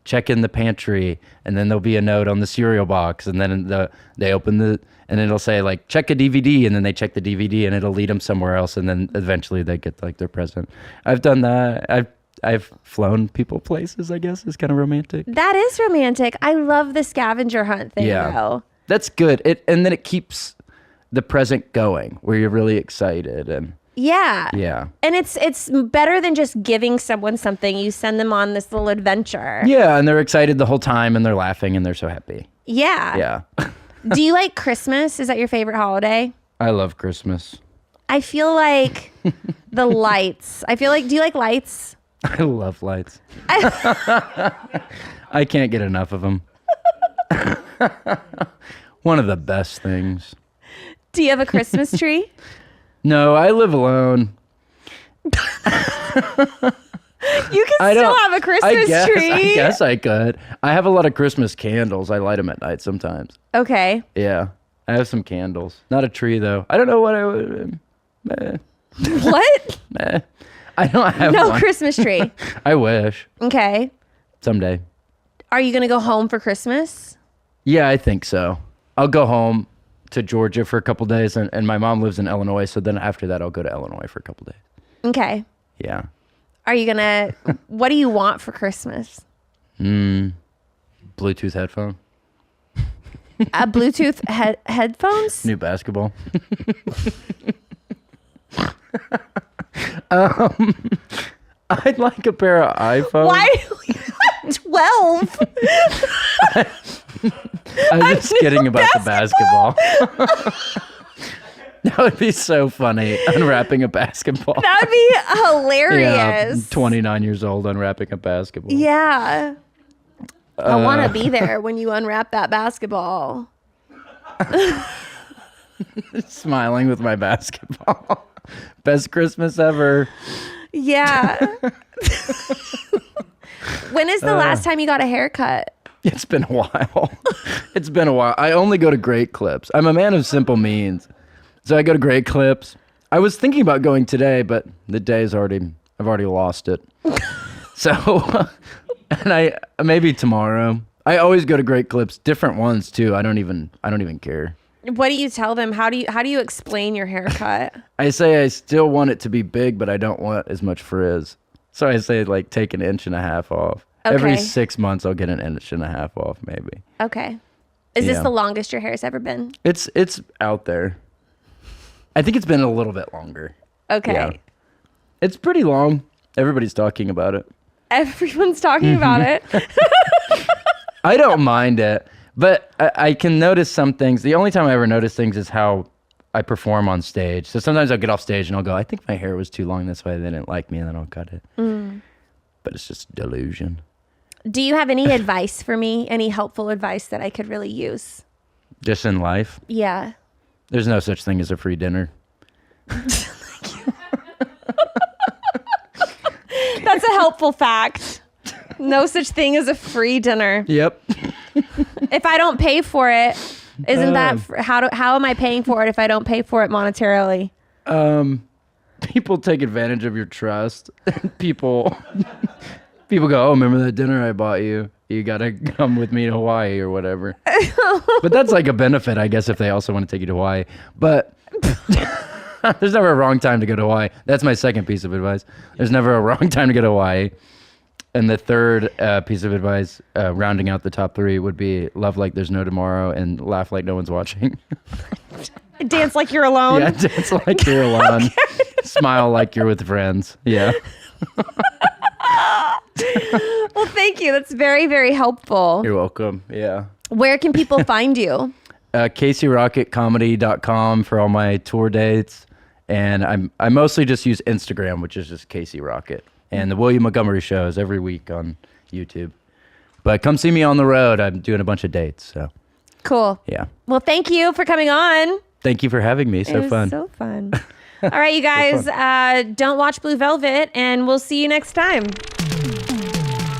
check in the pantry, and then there'll be a note on the cereal box, and then they open and it'll say like, check a DVD, and then they check the DVD, and it'll lead them somewhere else, and then eventually they get like their present. I've done that. I've flown people places, I guess, is kind of romantic. That is romantic. I love the scavenger hunt thing, though. That's good. And then it keeps the present going, where you're really excited and. Yeah. And it's better than just giving someone something. You send them on this little adventure. Yeah, and they're excited the whole time, and they're laughing, and they're so happy. Yeah. Do you like Christmas? Is that your favorite holiday? I love Christmas. I feel like the lights. Do you like lights? I love lights. I can't get enough of them. One of the best things. Do you have a Christmas tree? No, I live alone. You can still have a Christmas tree. I guess I could. I have a lot of Christmas candles. I light them at night sometimes. Okay. Yeah. I have some candles. Not a tree, though. I don't know what I would... What? I don't have one. No Christmas tree. I wish. Okay. Someday. Are you going to go home for Christmas? Yeah, I think so. I'll go home to Georgia for a couple days, and my mom lives in Illinois, so then after that I'll go to Illinois for a couple days. Okay. Yeah. Are you gonna what do you want for Christmas? Bluetooth headphone. Bluetooth headphones? New basketball. I'd like a pair of iPhones. Why 12? I'm just kidding about the basketball. That would be so funny, unwrapping a basketball. That would be hilarious. Yeah, 29 years old, unwrapping a basketball. Yeah. I want to be there when you unwrap that basketball. Smiling with my basketball. Best Christmas ever. Yeah. When is the last time you got a haircut? It's been a while. It's been a while. I only go to Great Clips. I'm a man of simple means. So I go to Great Clips. I was thinking about going today, but the day's I've already lost it. So, and maybe tomorrow. I always go to Great Clips, different ones too. I don't even care. What do you tell them? How do you explain your haircut? I say I still want it to be big, but I don't want as much frizz. So I say like take an inch and a half off. Okay. Every 6 months I'll get an inch and a half off maybe. Okay. Is this the longest your hair's ever been? It's out there. I think it's been a little bit longer. Okay. Yeah. It's pretty long. Everybody's talking about it. Everyone's talking about it. I don't mind it, but I can notice some things. The only time I ever notice things is how I perform on stage. So sometimes I'll get off stage and I'll go, I think my hair was too long. That's why they didn't like me, and then I'll cut it. But it's just delusion. Do you have any advice for me? Any helpful advice that I could really use? Just in life? Yeah. There's no such thing as a free dinner. That's a helpful fact. No such thing as a free dinner. Yep. If I don't pay for it, isn't that how am I paying for it if I don't pay for it monetarily? People take advantage of your trust. People go, oh, remember that dinner I bought you? You gotta come with me to Hawaii or whatever. But that's like a benefit, I guess, if they also want to take you to Hawaii. But there's never a wrong time to go to Hawaii. That's my second piece of advice. There's never a wrong time to go to Hawaii. And the third piece of advice, rounding out the top three, would be love like there's no tomorrow and laugh like no one's watching. Dance like you're alone. Yeah, dance like you're alone. Okay. Smile like you're with friends. Yeah. Well, thank you. That's very, very helpful. You're welcome. Yeah. Where can people find you? CaseyRocketComedy.com for all my tour dates. And I mostly just use Instagram, which is just Casey Rocket. And the William Montgomery shows every week on YouTube. But come see me on the road. I'm doing a bunch of dates. So cool. Yeah. Well, thank you for coming on. Thank you for having me. So fun. So fun. All right, you guys, don't watch Blue Velvet, and we'll see you next time.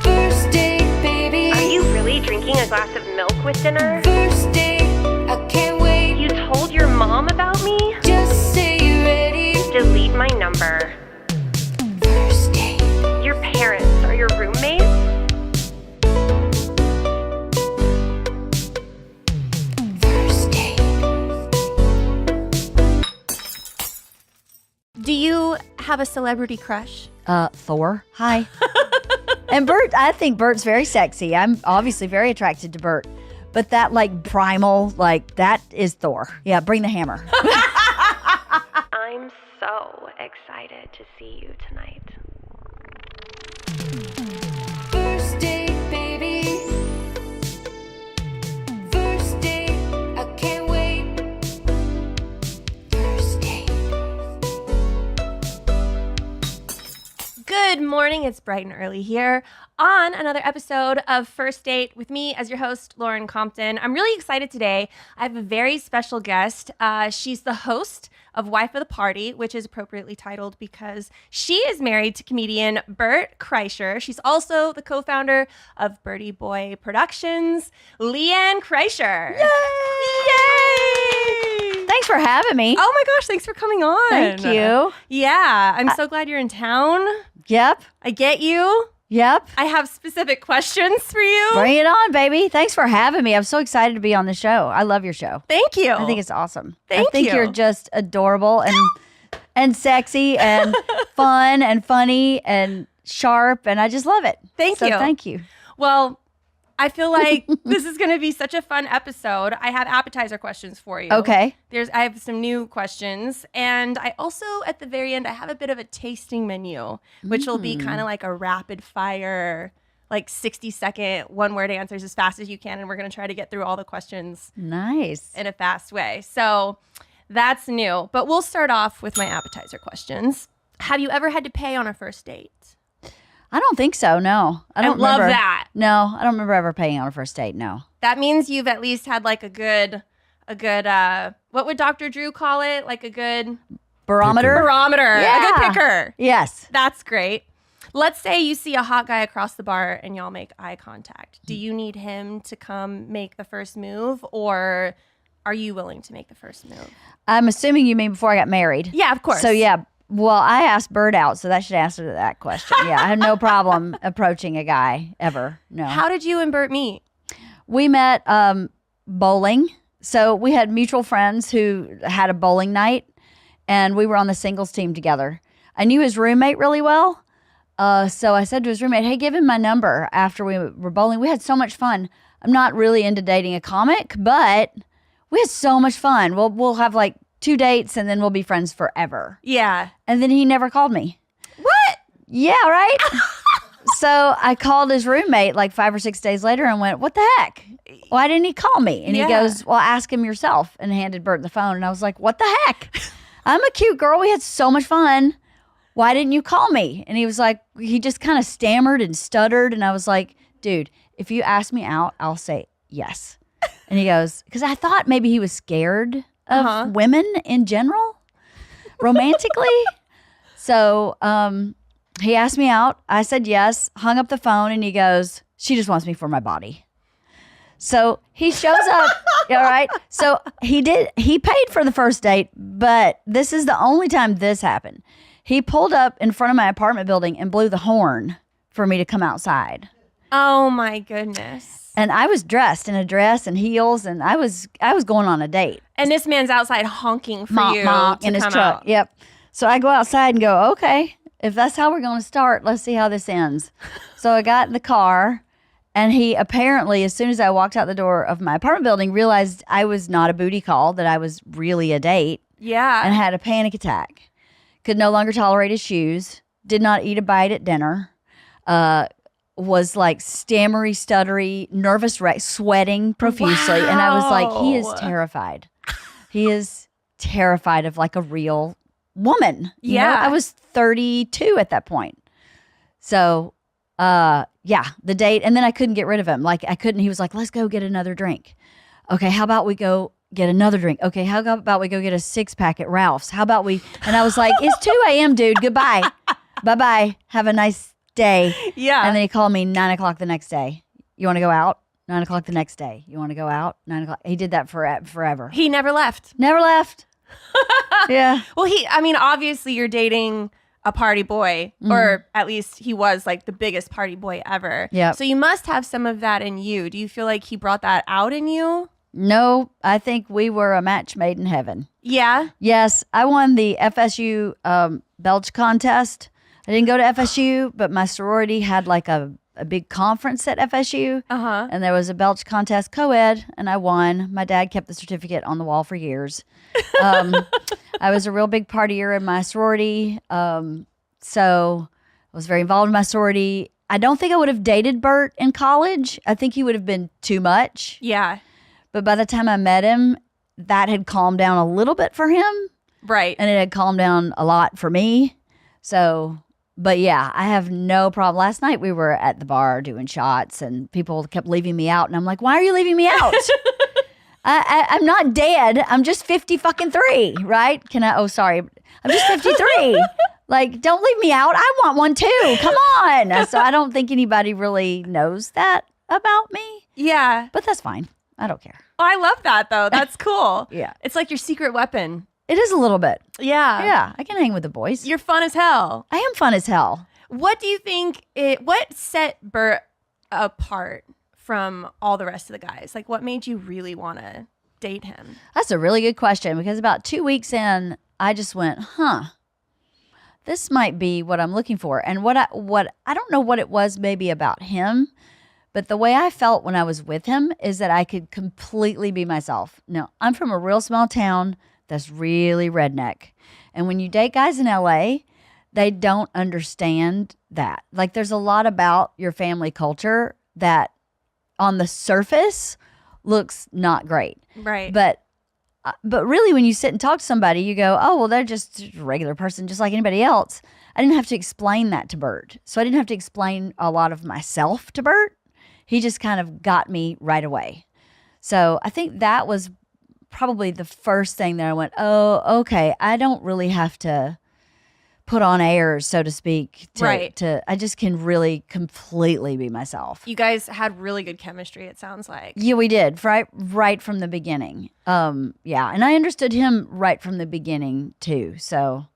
First date, baby. Are you really drinking a glass of milk with dinner? First date, I can't wait. You told your mom about me? have a celebrity crush? Thor. Hi. And Bert, I think Bert's very sexy. I'm obviously very attracted to Bert. But that like primal, like that is Thor. Yeah, bring the hammer. I'm so excited to see you tonight. First date, baby. First date, I can't wait. First date. Good morning. It's bright and early here on another episode of First Date with me as your host, Lauren Compton. I'm really excited today. I have a very special guest. She's the host of Wife of the Party, which is appropriately titled because she is married to comedian Bert Kreischer. She's also the co-founder of Birdie Boy Productions, Leanne Kreischer. Yay! Thanks for having me. Oh my gosh, thanks for coming on. Thank you. Yeah, I'm so glad you're in town. Yep. I get you. Yep. I have specific questions for you. Bring it on, baby. Thanks for having me. I'm so excited to be on the show. I love your show. Thank you. I think it's awesome. Thank I think you. you're just adorable and sexy and fun and funny and sharp, and I just love it. Thank you. Thank you. Well, I feel like this is going to be such a fun episode. I have appetizer questions for you. Okay. I have some new questions. And I also, at the very end, I have a bit of a tasting menu, which will be kind of like a rapid fire, like 60-second one-word answers as fast as you can. And we're going to try to get through all the questions Nice. in a fast way. So that's new. But we'll start off with my appetizer questions. Have you ever had to pay on a first date? I don't think so. No, I don't love remember. that. No, I don't remember ever paying on a first date. No. That means you've at least had like a good, what would Dr. Drew call it? Like a good Barometer. barometer, Yeah. a good picker. Yes. That's great. Let's say you see a hot guy across the bar and y'all make eye contact. Do you need him to come make the first move, or are you willing to make the first move? I'm assuming you mean before I got married. Yeah, of course. So yeah. Well, I asked Bert out, so that should answer that question. Yeah, I had no problem approaching a guy ever. No. How did you and Bert meet? We met bowling. So we had mutual friends who had a bowling night, and we were on the singles team together. I knew his roommate really well. So I said to his roommate, hey, give him my number after we were bowling. We had so much fun. I'm not really into dating a comic, but we had so much fun. We'll have like 2 dates, and then we'll be friends forever. Yeah. And then he never called me. What? Yeah, right? So I called his roommate like 5 or 6 days later and went, what the heck? Why didn't he call me? And Yeah. he goes, well, ask him yourself, and handed Bert the phone. And I was like, what the heck? I'm a cute girl. We had so much fun. Why didn't you call me? And he was like, he just kind of stammered and stuttered. And I was like, dude, if you ask me out, I'll say yes. And he goes, because I thought maybe he was scared of women in general, romantically. So he asked me out. I said yes, hung up the phone, and he goes, she just wants me for my body. So he shows up. All right. So he paid for the first date, but this is the only time this happened. He pulled up in front of my apartment building and blew the horn for me to come outside. Oh my goodness. And I was dressed in a dress and heels, and I was going on a date. And this man's outside honking for you Monk to in his come truck. out. Yep. So I go outside and go, okay, if that's how we're going to start, let's see how this ends. So I got in the car, and he apparently, as soon as I walked out the door of my apartment building, realized I was not a booty call, that I was really a date, Yeah. and had a panic attack. Could no longer tolerate his shoes. Did not eat a bite at dinner. Was like stammery, stuttery, nervous wreck, sweating profusely. And I was like, he is terrified. He is terrified of like a real woman. You know? Yeah. I was 32 at that point. So, yeah, the date. And then I couldn't get rid of him. Like I couldn't, he was like, let's go get another drink. Okay, how about we go get another drink? Okay, how about we go get a 6-pack at Ralph's? How about we, and I was like, it's 2 a.m., dude. Goodbye. Bye-bye. Have a nice day. Yeah. And then he called me 9 o'clock the next day. You want to go out? 9 o'clock the next day. You want to go out? 9 o'clock. He did that forever. He never left. Never left. Yeah. Well, obviously you're dating a party boy, or at least he was like the biggest party boy ever. Yep. So you must have some of that in you. Do you feel like he brought that out in you? No, I think we were a match made in heaven. Yeah. Yes, I won the FSU Belch contest. I didn't go to FSU, but my sorority had like a big conference at FSU. Uh-huh. And there was a Belch contest, co-ed, and I won. My dad kept the certificate on the wall for years. I was a real big partier in my sorority. So I was very involved in my sorority. I don't think I would have dated Bert in college. I think he would have been too much. Yeah. But by the time I met him, that had calmed down a little bit for him. Right. And it had calmed down a lot for me. So, but yeah, I have no problem. Last night we were at the bar doing shots and people kept leaving me out. And I'm like, why are you leaving me out? I'm not dead. I'm just 53, right? Oh, sorry. I'm just 53. Like, don't leave me out. I want one too. Come on. So I don't think anybody really knows that about me, Yeah. but that's fine. I don't care. Oh, I love that though. That's cool. Yeah. It's like your secret weapon. It is a little bit. Yeah. Yeah, I can hang with the boys. You're fun as hell. I am fun as hell. What do you think what set Bert apart from all the rest of the guys? Like what made you really want to date him? That's a really good question because about 2 weeks in, I just went, this might be what I'm looking for. And what I don't know what it was maybe about him, but the way I felt when I was with him is that I could completely be myself. No, I'm from a real small town that's really redneck. And when you date guys in LA, they don't understand that. Like there's a lot about your family culture that on the surface looks not great. Right. But really when you sit and talk to somebody, you go, oh, well, they're just a regular person just like anybody else. I didn't have to explain that to Bert. So I didn't have to explain a lot of myself to Bert. He just kind of got me right away. So I think that was probably the first thing that I went, oh, okay, I don't really have to put on airs, so to speak. I just can really completely be myself. You guys had really good chemistry, it sounds like. Yeah, we did right from the beginning. Yeah, and I understood him right from the beginning too. So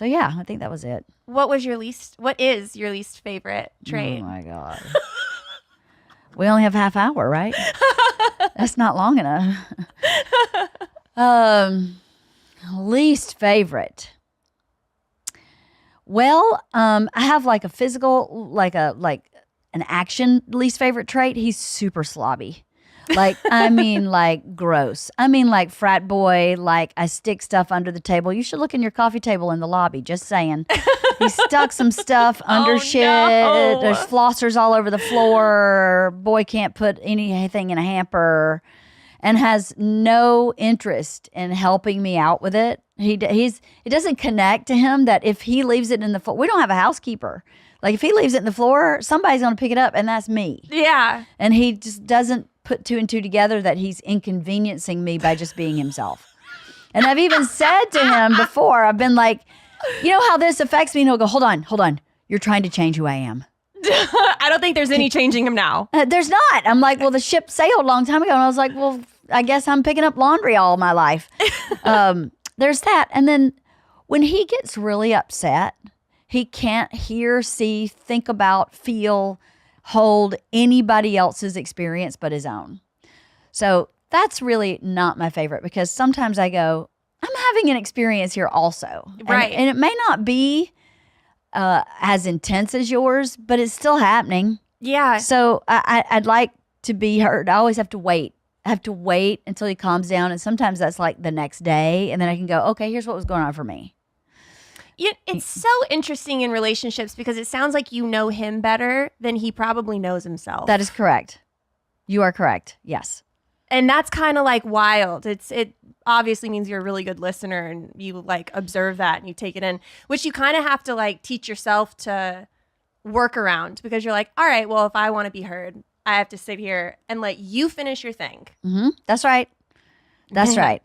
yeah, I think that was it. What is your least favorite trait? Oh my God. We only have half hour, right? That's not long enough. Least favorite. Well, I have like a physical, like an action least favorite trait. He's super slobby. Like, I mean, like gross. I mean, like frat boy, like I stick stuff under the table. You should look in your coffee table in the lobby, just saying. He stuck some stuff under shit. No. There's flossers all over the floor. Boy can't put anything in a hamper and has no interest in helping me out with it. It doesn't connect to him that if he leaves it in the floor, we don't have a housekeeper. Like if he leaves it in the floor, somebody's going to pick it up and that's me. Yeah. And he just doesn't put two and two together that he's inconveniencing me by just being himself. And I've even said to him before, I've been like, you know how this affects me? And he'll go, hold on. You're trying to change who I am. I don't think there's any changing him now. There's not. I'm like, well, the ship sailed a long time ago. And I was like, well, I guess I'm picking up laundry all my life. There's that. And then when he gets really upset, he can't hear, see, think about, feel, hold anybody else's experience but his own. So that's really not my favorite because sometimes I go, I'm having an experience here also. Right. And it may not be as intense as yours, but it's still happening. Yeah. So I'd like to be heard. I always have to wait. I have to wait until he calms down. And sometimes that's like the next day. And then I can go, okay, here's what was going on for me. It's so interesting in relationships because it sounds like you know him better than he probably knows himself. That is correct. You are correct. Yes. And that's kind of like wild. It obviously means you're a really good listener and you like observe that and you take it in, which you kind of have to like teach yourself to work around because you're like, all right, well, if I want to be heard, I have to sit here and let you finish your thing. Mm-hmm. That's right. That's right.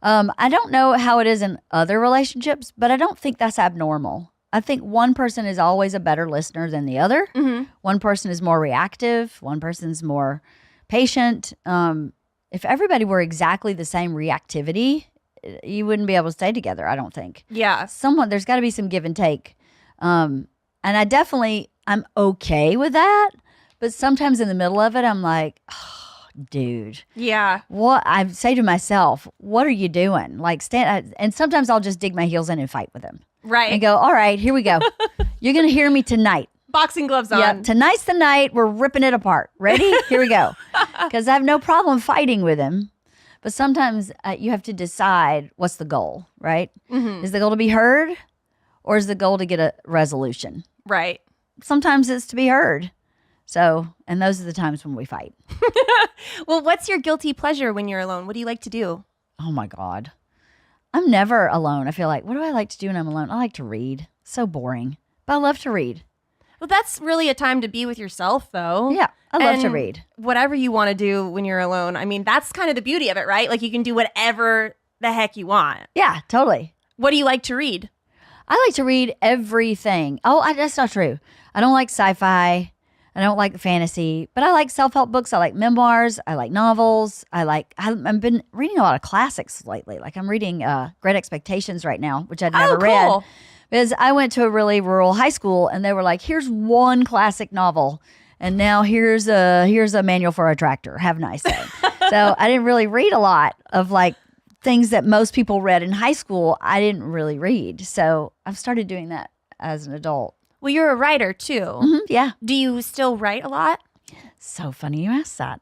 I don't know how it is in other relationships, but I don't think that's abnormal. I think one person is always a better listener than the other. Mm-hmm. One person is more reactive. One person's more patient. If everybody were exactly the same reactivity, you wouldn't be able to stay together, I don't think. Yeah. There's got to be some give and take. And I'm okay with that. But sometimes in the middle of it, I'm like, oh, dude. Yeah. What I say to myself, what are you doing? Like and sometimes I'll just dig my heels in and fight with him. Right. And go, all right, here we go. You're going to hear me tonight. Boxing gloves on. Yeah, tonight's the night. We're ripping it apart. Ready? Here we go. Because I have no problem fighting with him. But sometimes you have to decide what's the goal, right? Mm-hmm. Is the goal to be heard or is the goal to get a resolution? Right. Sometimes it's to be heard. So, and those are the times when we fight. Well, what's your guilty pleasure when you're alone? What do you like to do? Oh my God. I'm never alone. I feel like, what do I like to do when I'm alone? I like to read. So boring. But I love to read. Well, that's really a time to be with yourself, though. Yeah, I love to And read. Whatever you want to do when you're alone. I mean, that's kind of the beauty of it, right? Like you can do whatever the heck you want. Yeah, totally. What do you like to read? I like to read everything. That's not true. I don't like sci-fi. I don't like fantasy, but I like self-help books. I like memoirs. I like novels. I've been reading a lot of classics lately. Like I'm reading Great Expectations right now, which I'd never read. Because I went to a really rural high school and they were like, here's one classic novel. And now here's a manual for a tractor. Have a nice day. So I didn't really read a lot of like things that most people read in high school. I didn't really read. So I've started doing that as an adult. Well, you're a writer too. Mhm, yeah. Do you still write a lot? So funny you asked that.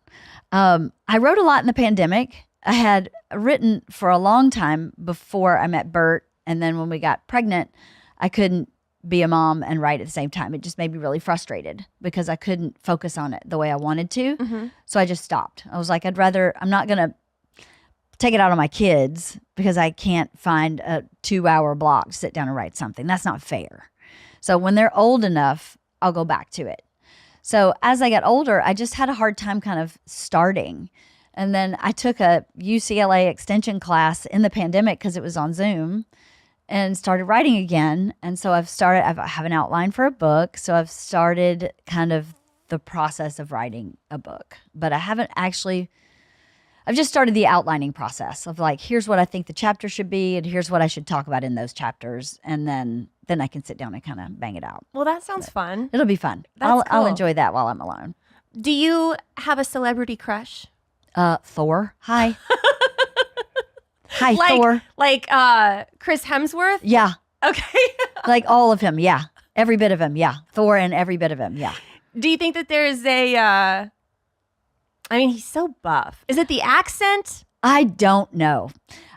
I wrote a lot in the pandemic. I had written for a long time before I met Bert. And then when we got pregnant, I couldn't be a mom and write at the same time. It just made me really frustrated because I couldn't focus on it the way I wanted to. Mm-hmm. So I just stopped. I was like, I'm not going to take it out on my kids because I can't find a 2-hour block to sit down and write something. That's not fair. So when they're old enough, I'll go back to it. So as I got older, I just had a hard time kind of starting. And then I took a UCLA extension class in the pandemic because it was on Zoom and started writing again. And so I have an outline for a book. So I've started kind of the process of writing a book, but I've just started the outlining process of like, here's what I think the chapter should be. And here's what I should talk about in those chapters. And then I can sit down and kind of bang it out. Well, that sounds fun. It'll be fun. That's I'll cool. enjoy that while I'm alone. Do you have a celebrity crush? Thor. Hi. Hi, Thor. Like Chris Hemsworth? Yeah. Okay. Like all of him. Yeah. Every bit of him. Yeah. Thor and every bit of him. Yeah. Do you think that there's I mean, he's so buff. Is it the accent? I don't know.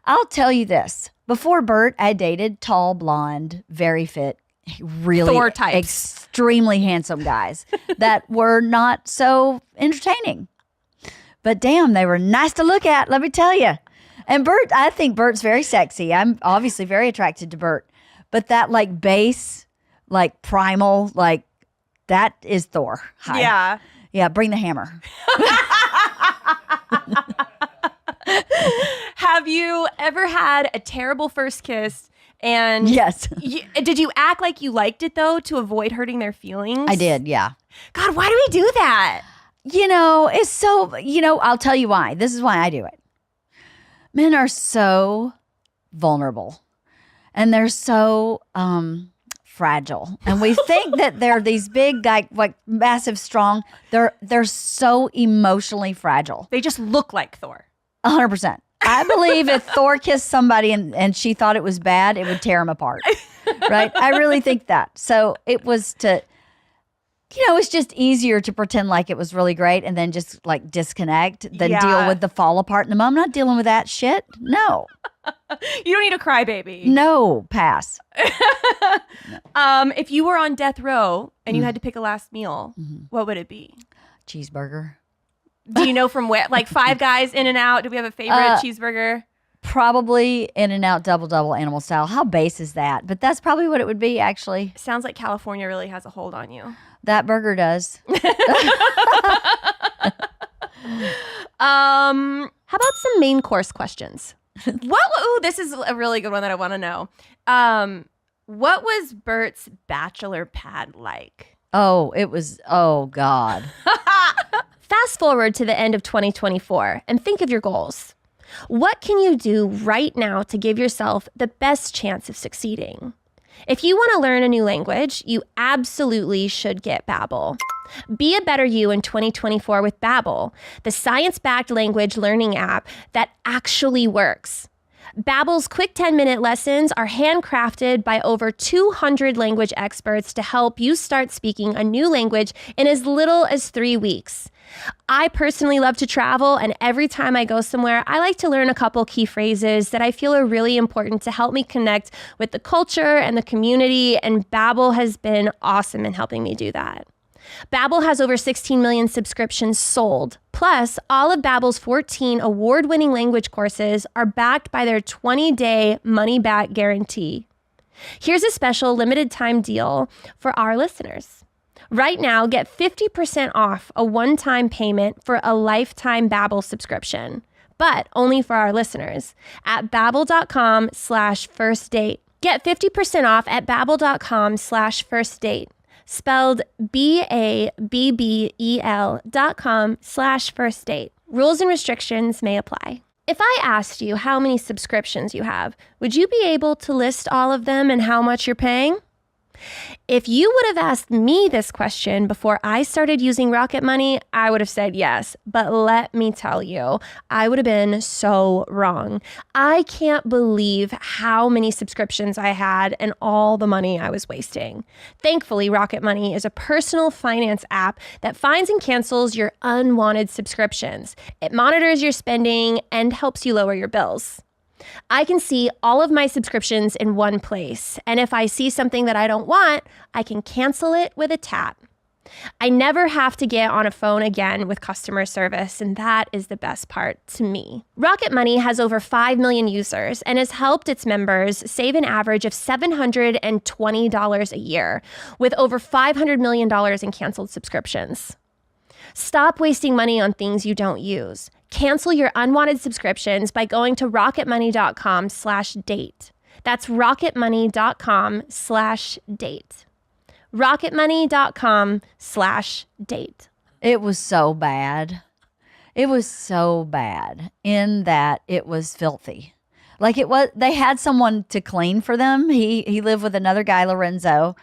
I'll tell you this. Before Bert, I dated tall, blonde, very fit, really Thor types. extremely handsome guys that were not so entertaining. But damn, they were nice to look at, let me tell you. And Bert, I think Bert's very sexy. I'm obviously very attracted to Bert. But that like bass, like primal, like that is Thor. Hi. Yeah. Yeah, bring the hammer. Have you ever had a terrible first kiss and Yes. Did you act like you liked it though to avoid hurting their feelings? I did, yeah. God, why do we do that? It's so, I'll tell you why. This is why I do it. Men are so vulnerable and they're so fragile. And we think that they're these big, like massive, strong. They're so emotionally fragile. They just look like Thor. 100%. I believe if Thor kissed somebody and she thought it was bad, it would tear him apart. Right? I really think that. So it was it's just easier to pretend like it was really great and then just like disconnect than deal with the fall apart in the moment. I'm not dealing with that shit. No. You don't need a crybaby. No, pass. If you were on death row and you had to pick a last meal, what would it be? Cheeseburger. Do you know from where? Like Five Guys, In-N-Out? Do we have a favorite cheeseburger? Probably In-N-Out double animal style. How base is that? But that's probably what it would be, actually. Sounds like California really has a hold on you. That burger does. How about some main course questions? Ooh, this is a really good one that I want to know. What was Bert's bachelor pad like? Oh, God. Fast forward to the end of 2024 and think of your goals. What can you do right now to give yourself the best chance of succeeding? If you want to learn a new language, you absolutely should get Babbel. Be a better you in 2024 with Babbel, the science-backed language learning app that actually works. Babbel's quick 10-minute lessons are handcrafted by over 200 language experts to help you start speaking a new language in as little as 3 weeks. I personally love to travel, and every time I go somewhere, I like to learn a couple key phrases that I feel are really important to help me connect with the culture and the community, and Babbel has been awesome in helping me do that. Babbel has over 16 million subscriptions sold. Plus, all of Babbel's 14 award-winning language courses are backed by their 20-day money-back guarantee. Here's a special limited-time deal for our listeners. Right now, get 50% off a one-time payment for a lifetime Babbel subscription, but only for our listeners at babbel.com/firstdate. Get 50% off at babbel.com/firstdate. Spelled BABBEL.com/firstdate. Rules and restrictions may apply. If I asked you how many subscriptions you have, would you be able to list all of them and how much you're paying? If you would have asked me this question before I started using Rocket Money, I would have said yes. But let me tell you, I would have been so wrong. I can't believe how many subscriptions I had and all the money I was wasting. Thankfully, Rocket Money is a personal finance app that finds and cancels your unwanted subscriptions. It monitors your spending and helps you lower your bills. I can see all of my subscriptions in one place, and if I see something that I don't want, I can cancel it with a tap. I never have to get on a phone again with customer service, and that is the best part to me. Rocket Money has over 5 million users and has helped its members save an average of $720 a year, with over $500 million in canceled subscriptions. Stop wasting money on things you don't use. Cancel your unwanted subscriptions by going to rocketmoney.com/date. That's rocketmoney.com/date. rocketmoney.com/date. It was so bad. It was so bad in that it was filthy. Like it was, they had someone to clean for them. He lived with another guy, Lorenzo,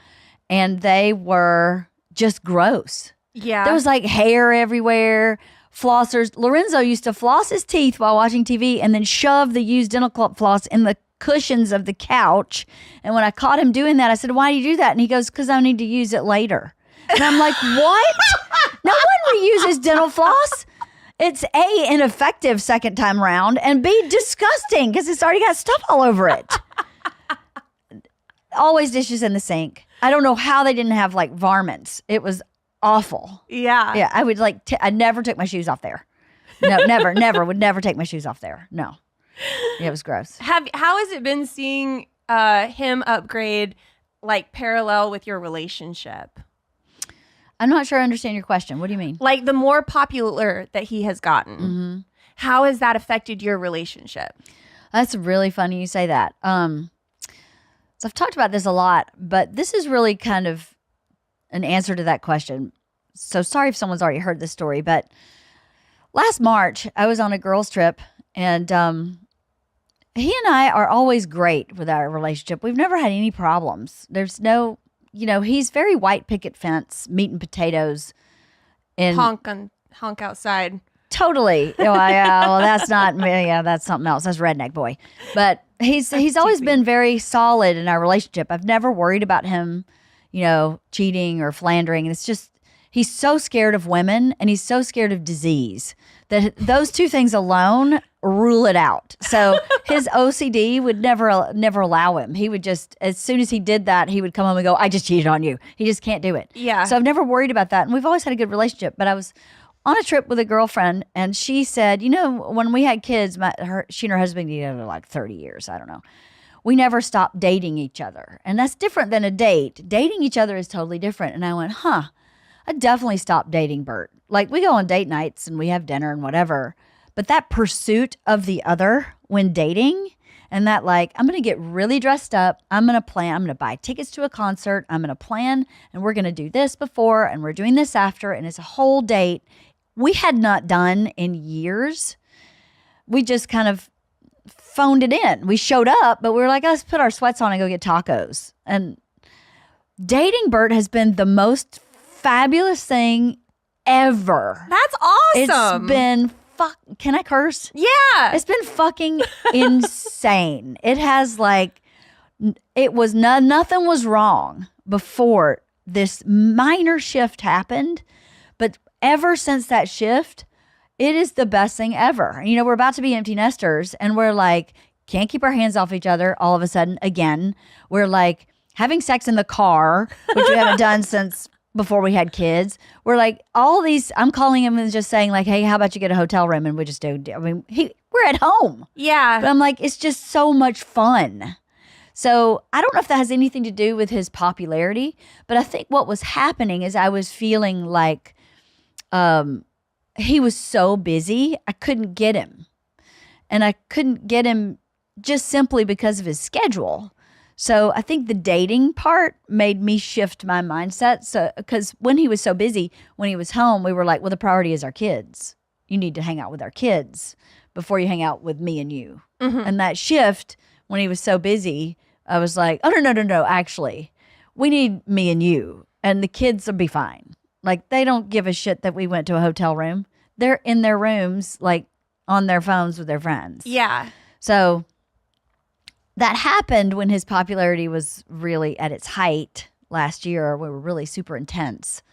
and they were just gross. Yeah. There was like hair everywhere, flossers. Lorenzo used to floss his teeth while watching TV and then shove the used dental floss in the cushions of the couch. And when I caught him doing that, I said, "Why do you do that?" And he goes, "Because I need to use it later." And I'm like, what? No one reuses dental floss. It's A, ineffective second time round, and B, disgusting because it's already got stuff all over it. Always dishes in the sink. I don't know how they didn't have like varmints. It was awful. Yeah. Yeah, I would like, I never took my shoes off there. No, would never take my shoes off there. No. Yeah, it was gross. How has it been seeing him upgrade like parallel with your relationship? I'm not sure I understand your question. What do you mean? Like the more popular that he has gotten, how has that affected your relationship? That's really funny you say that. So I've talked about this a lot, but this is really kind of an answer to that question. So sorry if someone's already heard this story, but last March I was on a girls' trip, and he and I are always great with our relationship. We've never had any problems. There's no, he's very white picket fence, meat and potatoes, and honk outside. Totally. Well, that's not me. Yeah, that's something else. That's redneck boy. But he's always been very solid in our relationship. I've never worried about him, cheating or philandering. It's just, he's so scared of women and he's so scared of disease that those two things alone rule it out. So his OCD would never allow him. He would just, as soon as he did that, he would come home and go, "I just cheated on you." He just can't do it. Yeah. So I've never worried about that. And we've always had a good relationship. But I was on a trip with a girlfriend, and she said, when we had kids, she and her husband been together like 30 years. I don't know. We never stopped dating each other. And that's different than a date. Dating each other is totally different. And I went, I definitely stopped dating Bert. Like, we go on date nights and we have dinner and whatever. But that pursuit of the other when dating, and that like, I'm going to get really dressed up. I'm going to plan. I'm going to buy tickets to a concert. I'm going to plan, and we're going to do this before, and we're doing this after. And it's a whole date we had not done in years. We just kind of phoned it in. We showed up, but we were like, let's put our sweats on and go get tacos. And dating Bert has been the most fabulous thing ever. That's awesome. It's been can I curse? Yeah. It's been fucking insane. It has nothing was wrong before this minor shift happened, but ever since that shift, it is the best thing ever. You know, we're about to be empty nesters and we're like, can't keep our hands off each other all of a sudden again. We're like having sex in the car, which we haven't done since before we had kids. We're like all these, I'm calling him and just saying like, hey, how about you get a hotel room? And we just do. I mean, we're at home. Yeah. But I'm like, it's just so much fun. So I don't know if that has anything to do with his popularity, but I think what was happening is I was feeling like he was so busy, I couldn't get him. And I couldn't get him just simply because of his schedule. So I think the dating part made me shift my mindset. So because when he was so busy, when he was home, we were like, well, the priority is our kids. You need to hang out with our kids before you hang out with me and you. Mm-hmm. And that shift, when he was so busy, I was like, oh, no. Actually, we need me and you. And the kids will be fine. Like, they don't give a shit that we went to a hotel room. They're in their rooms, like, on their phones with their friends. Yeah. So that happened when his popularity was really at its height last year. We were really super intense.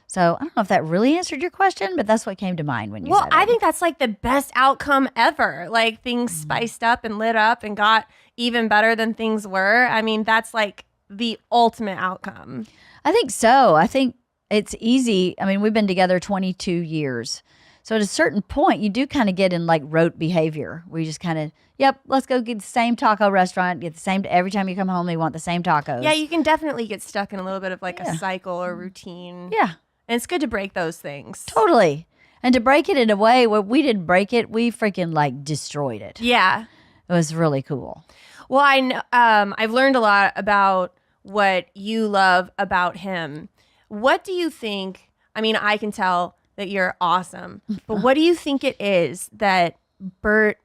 So I don't know if that really answered your question, but that's what came to mind when you said it. Well, I think that's like the best outcome ever. Like things spiced up and lit up and got even better than things were. I mean, that's like the ultimate outcome. I think so. I think it's easy. I mean, we've been together 22 years. So at a certain point, you do kind of get in like rote behavior where you just kind of, yep, let's go get the same taco restaurant, get the same, every time you come home, they want the same tacos. Yeah, you can definitely get stuck in a little bit of like a cycle or routine. Yeah. And it's good to break those things. Totally. And to break it in a way where we didn't break it, we freaking like destroyed it. Yeah. It was really cool. Well, I know, I've learned a lot about what you love about him. What do you think? I mean, I can tell that you're awesome, but what do you think it is that Bert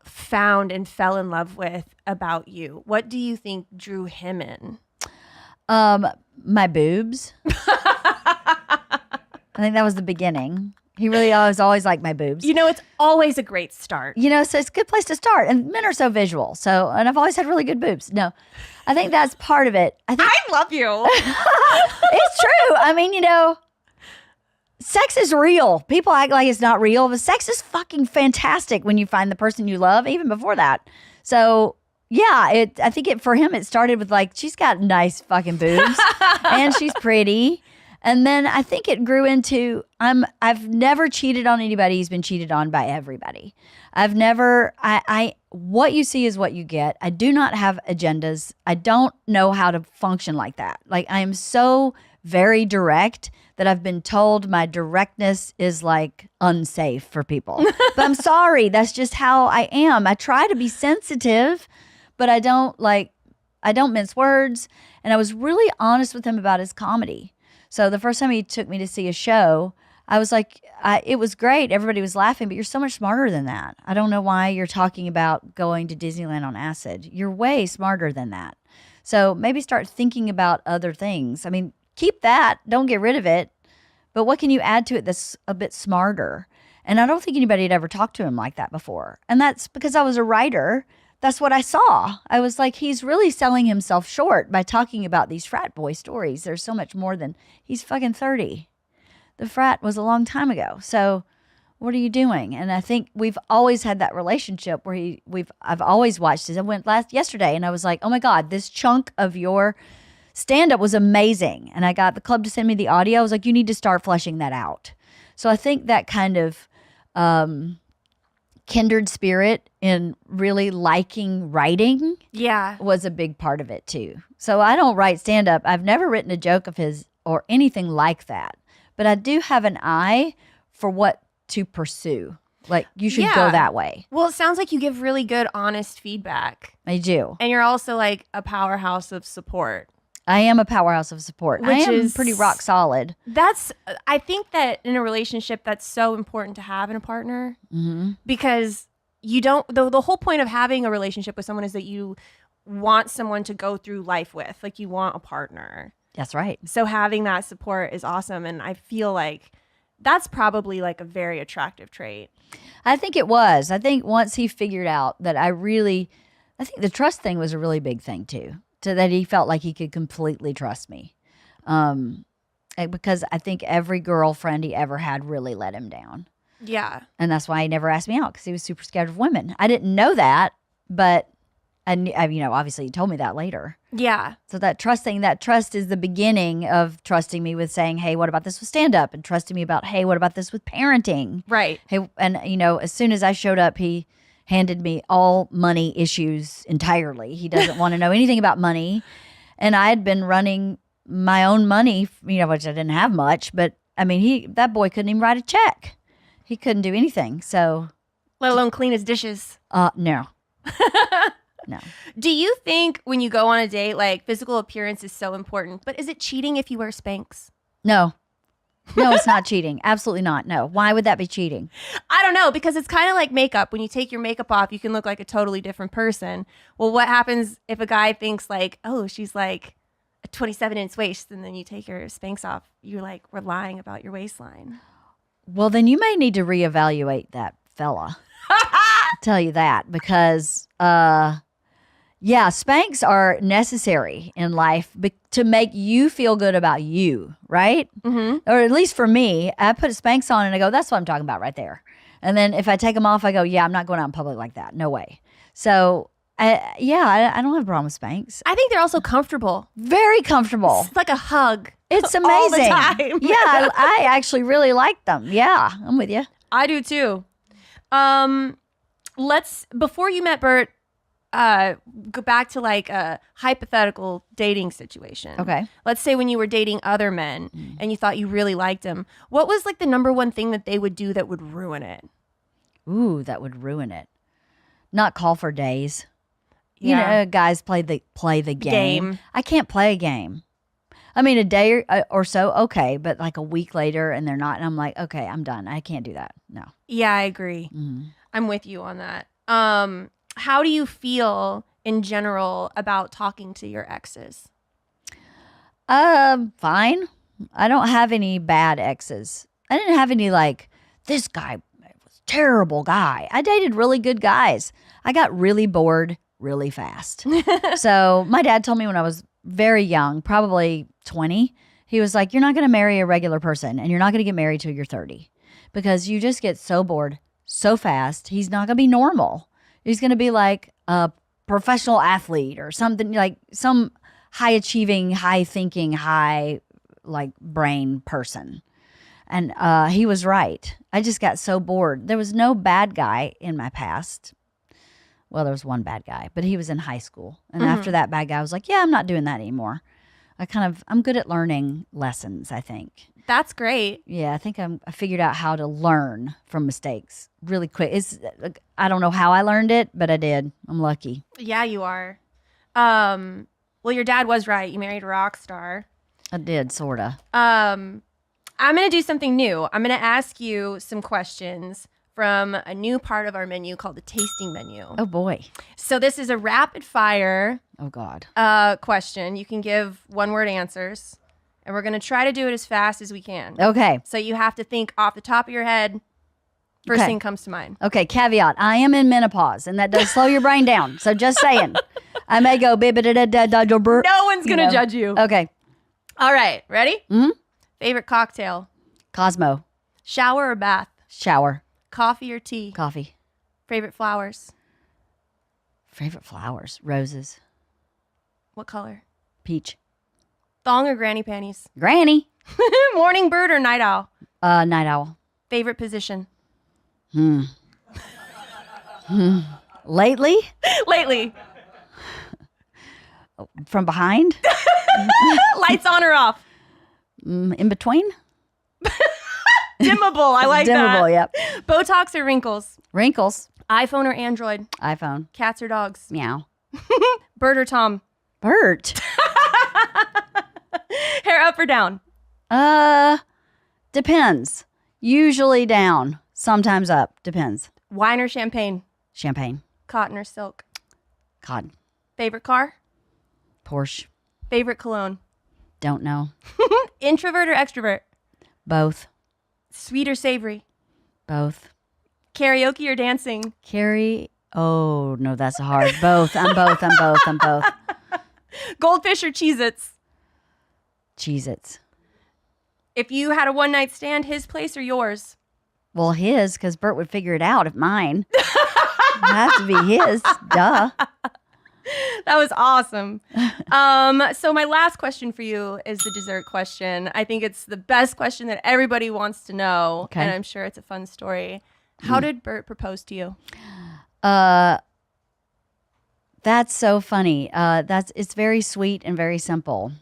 found and fell in love with about you? What do you think drew him in? My boobs. I think that was the beginning. He really was always like my boobs. You know, it's always a great start. You know, so it's a good place to start. And men are so visual. So, and I've always had really good boobs. No, I think that's part of it. I love you. It's true. I mean, you know, sex is real. People act like it's not real, but sex is fucking fantastic when you find the person you love, even before that. So, yeah, I think for him, it started with like, she's got nice fucking boobs and she's pretty. And then I think it grew into, I've never cheated on anybody who's been cheated on by everybody. I've never, what you see is what you get. I do not have agendas. I don't know how to function like that. Like, I am so very direct that I've been told my directness is like unsafe for people. But I'm sorry, that's just how I am. I try to be sensitive, but I don't mince words. And I was really honest with him about his comedy. So the first time he took me to see a show, I was like, it was great. Everybody was laughing, but you're so much smarter than that. I don't know why you're talking about going to Disneyland on acid. You're way smarter than that. So maybe start thinking about other things. I mean, keep that. Don't get rid of it. But what can you add to it that's a bit smarter? And I don't think anybody had ever talked to him like that before. And that's because I was a writer. That's what I saw. I was like, he's really selling himself short by talking about these frat boy stories. There's so much more than, he's fucking 30. The frat was a long time ago. So what are you doing? And I think we've always had that relationship where I've always watched it. I went yesterday and I was like, oh my God, this chunk of your stand-up was amazing. And I got the club to send me the audio. I was like, you need to start fleshing that out. So I think that kind of kindred spirit in really liking writing was a big part of it too. So I don't write stand-up. I've never written a joke of his or anything like that. But I do have an eye for what to pursue. Like, you should go that way. Well, it sounds like you give really good, honest feedback. I do. And you're also like a powerhouse of support. I am a powerhouse of support. I am pretty rock solid. I think that in a relationship, that's so important to have in a partner. Mm-hmm. Because you don't, the whole point of having a relationship with someone is that you want someone to go through life with, like you want a partner. That's right. So having that support is awesome. And I feel like that's probably like a very attractive trait. I think it was. I think once he figured out that I think the trust thing was a really big thing too, to that he felt like he could completely trust me. Because I think every girlfriend he ever had really let him down. Yeah. And that's why he never asked me out, because he was super scared of women. I didn't know that, but obviously he told me that later. Yeah. So that trust is the beginning of trusting me with saying, hey, what about this with stand up? And trusting me about, hey, what about this with parenting? Right. Hey, and as soon as I showed up, he handed me all money issues entirely. He doesn't want to know anything about money. And I had been running my own money, which I didn't have much, but I mean, that boy couldn't even write a check. He couldn't do anything. So, Let alone clean his dishes. no. No. Do you think when you go on a date, like physical appearance is so important, but is it cheating if you wear Spanx? No. No, it's not cheating. Absolutely not. No. Why would that be cheating? I don't know, because it's kind of like makeup. When you take your makeup off, you can look like a totally different person. Well, what happens if a guy thinks like, oh, she's like a 27-inch waist, and then you take your Spanx off? You're like, we're lying about your waistline. Well, then you may need to reevaluate that fella. I'll tell you that, because Spanx are necessary in life to make you feel good about you, right? Mm-hmm. Or at least for me, I put Spanx on and I go, that's what I'm talking about right there. And then if I take them off, I go, I'm not going out in public like that. No way. So, I don't have a problem with Spanx. I think they're also comfortable. Very comfortable. It's like a hug. It's amazing. All the time. Yeah, I actually really like them. Yeah, I'm with you. I do too. Before you met Bert, go back to like a hypothetical dating situation. Okay. Let's say when you were dating other men and you thought you really liked them, what was like the number one thing that they would do that would ruin it? Ooh, that would ruin it. Not call for days. Yeah. Guys play the game. I can't play a game. I mean, a day or so, okay, but like a week later and they're not, and I'm like, okay, I'm done. I can't do that. No. Yeah, I agree. I'm with you on that. How do you feel in general about talking to your exes? Fine. I don't have any bad exes. I didn't have any like, this guy was a terrible guy. I dated really good guys. I got really bored really fast. So my dad told me when I was very young, probably 20, he was like, you're not going to marry a regular person and you're not going to get married till you're 30 because you just get so bored so fast. He's not going to be normal. He's going to be like a professional athlete or something, like some high achieving, high thinking, high like brain person. And he was right. I just got so bored. There was no bad guy in my past. Well, there was one bad guy, but he was in high school. And after that bad guy, I was like, I'm not doing that anymore. I'm good at learning lessons, I think. That's great. Yeah, I think I figured out how to learn from mistakes really quick. I don't know how I learned it, but I did. I'm lucky. Yeah, you are. Well, your dad was right. You married a rock star. I did, sort of. I'm going to do something new. I'm going to ask you some questions from a new part of our menu called the tasting menu. Oh, boy. So this is a rapid fire Oh, God. question. You can give one-word answers, and we're going to try to do it as fast as we can. Okay. So you have to think off the top of your head. First Okay. thing comes to mind. Okay, caveat. I am in menopause, and that does slow your brain down. So just saying. I may go bibba-da-da-da-da-da-bur. No one's going to judge you. Okay. All right. Ready? Mhm. Favorite cocktail? Cosmo. Shower or bath? Shower. Coffee or tea? Coffee. Favorite flowers? Favorite flowers. Roses. What color? Peach. Thong or granny panties? Granny. Morning bird or night owl? Night owl. Favorite position? Lately? Lately. From behind? Lights on or off? In between? Dimmable. I like that. Dimmable, yep. Botox or wrinkles? Wrinkles. iPhone or Android? iPhone. Cats or dogs? Meow. Bird or Tom? Bert. Hair up or down? Depends. Usually down. Sometimes up. Depends. Wine or champagne? Champagne. Cotton or silk? Cotton. Favorite car? Porsche. Favorite cologne? Don't know. Introvert or extrovert? Both. Sweet or savory? Both. Karaoke or dancing? Carrie. Oh, no, that's hard. Both. I'm both. Goldfish or Cheez-Its? Cheez-Its. If you had a one-night stand, his place or yours? Well, his, because Bert would figure it out if mine. It has to be his. Duh. That was awesome. So my last question for you is the dessert question. I think it's the best question that everybody wants to know, Okay. and I'm sure it's a fun story. How did Bert propose to you? That's so funny. It's very sweet and very simple.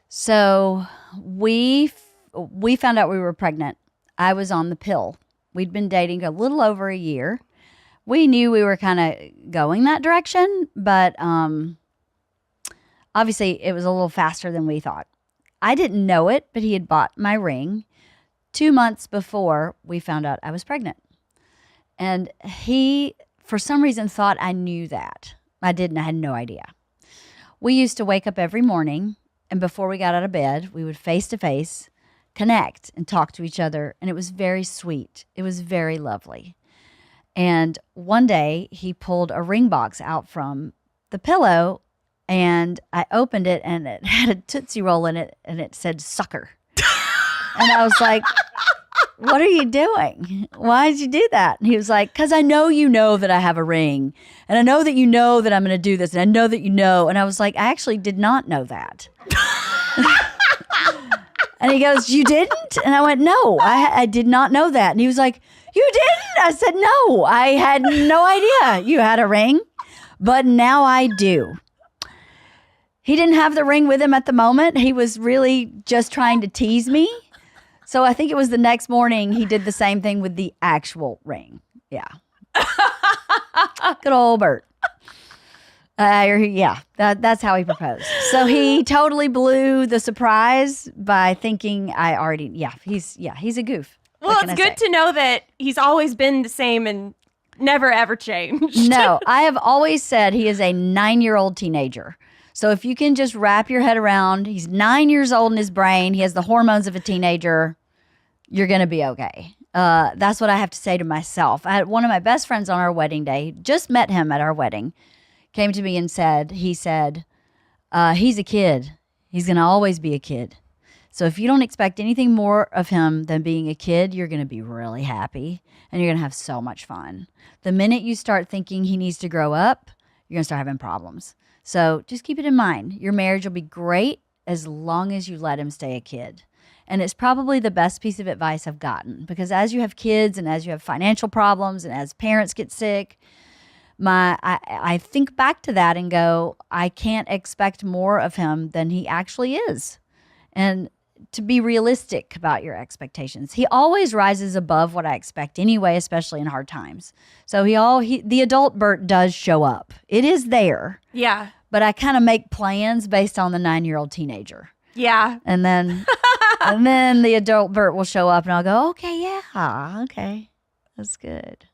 So we found out we were pregnant. I was on the pill. We'd been dating a little over a year. We knew we were kind of going that direction, but obviously it was a little faster than we thought. I didn't know it, but he had bought my ring 2 months before we found out I was pregnant. And he, for some reason, thought I knew that. I didn't. I had no idea. We used to wake up every morning, and before we got out of bed, we would face-to-face connect and talk to each other, and it was very sweet. It was very lovely. And one day, he pulled a ring box out from the pillow, and I opened it, and it had a Tootsie Roll in it, and it said sucker. And I was like, what are you doing? Why did you do that? And he was like, because I know you know that I have a ring. And I know that you know that I'm going to do this. And I know that you know. And I was like, I actually did not know that. And he goes, you didn't? And I went, no, I did not know that. And he was like, you didn't? I said, no, I had no idea you had a ring. But now I do. He didn't have the ring with him at the moment. He was really just trying to tease me. So I think it was the next morning he did the same thing with the actual ring. Yeah. Good old Bert. That's how he proposed. So he totally blew the surprise by thinking I already, he's a goof. Well, it's good to know that he's always been the same and never ever changed. No, I have always said he is a 9-year-old teenager. So if you can just wrap your head around, he's 9 years old in his brain. He has the hormones of a teenager. You're going to be okay. That's what I have to say to myself. I had one of my best friends on our wedding day, just met him at our wedding, came to me and said, he's a kid. He's going to always be a kid. So if you don't expect anything more of him than being a kid, you're going to be really happy and you're going to have so much fun. The minute you start thinking he needs to grow up, you're going to start having problems. So just keep it in mind. Your marriage will be great as long as you let him stay a kid. And it's probably the best piece of advice I've gotten because as you have kids and as you have financial problems and as parents get sick, I think back to that and go, I can't expect more of him than he actually is. And to be realistic about your expectations. He always rises above what I expect anyway, especially in hard times. So the adult Bert does show up. It is there. Yeah. But I kind of make plans based on the 9-year-old teenager. Yeah. And then the adult Bert will show up and I'll go, okay, that's good.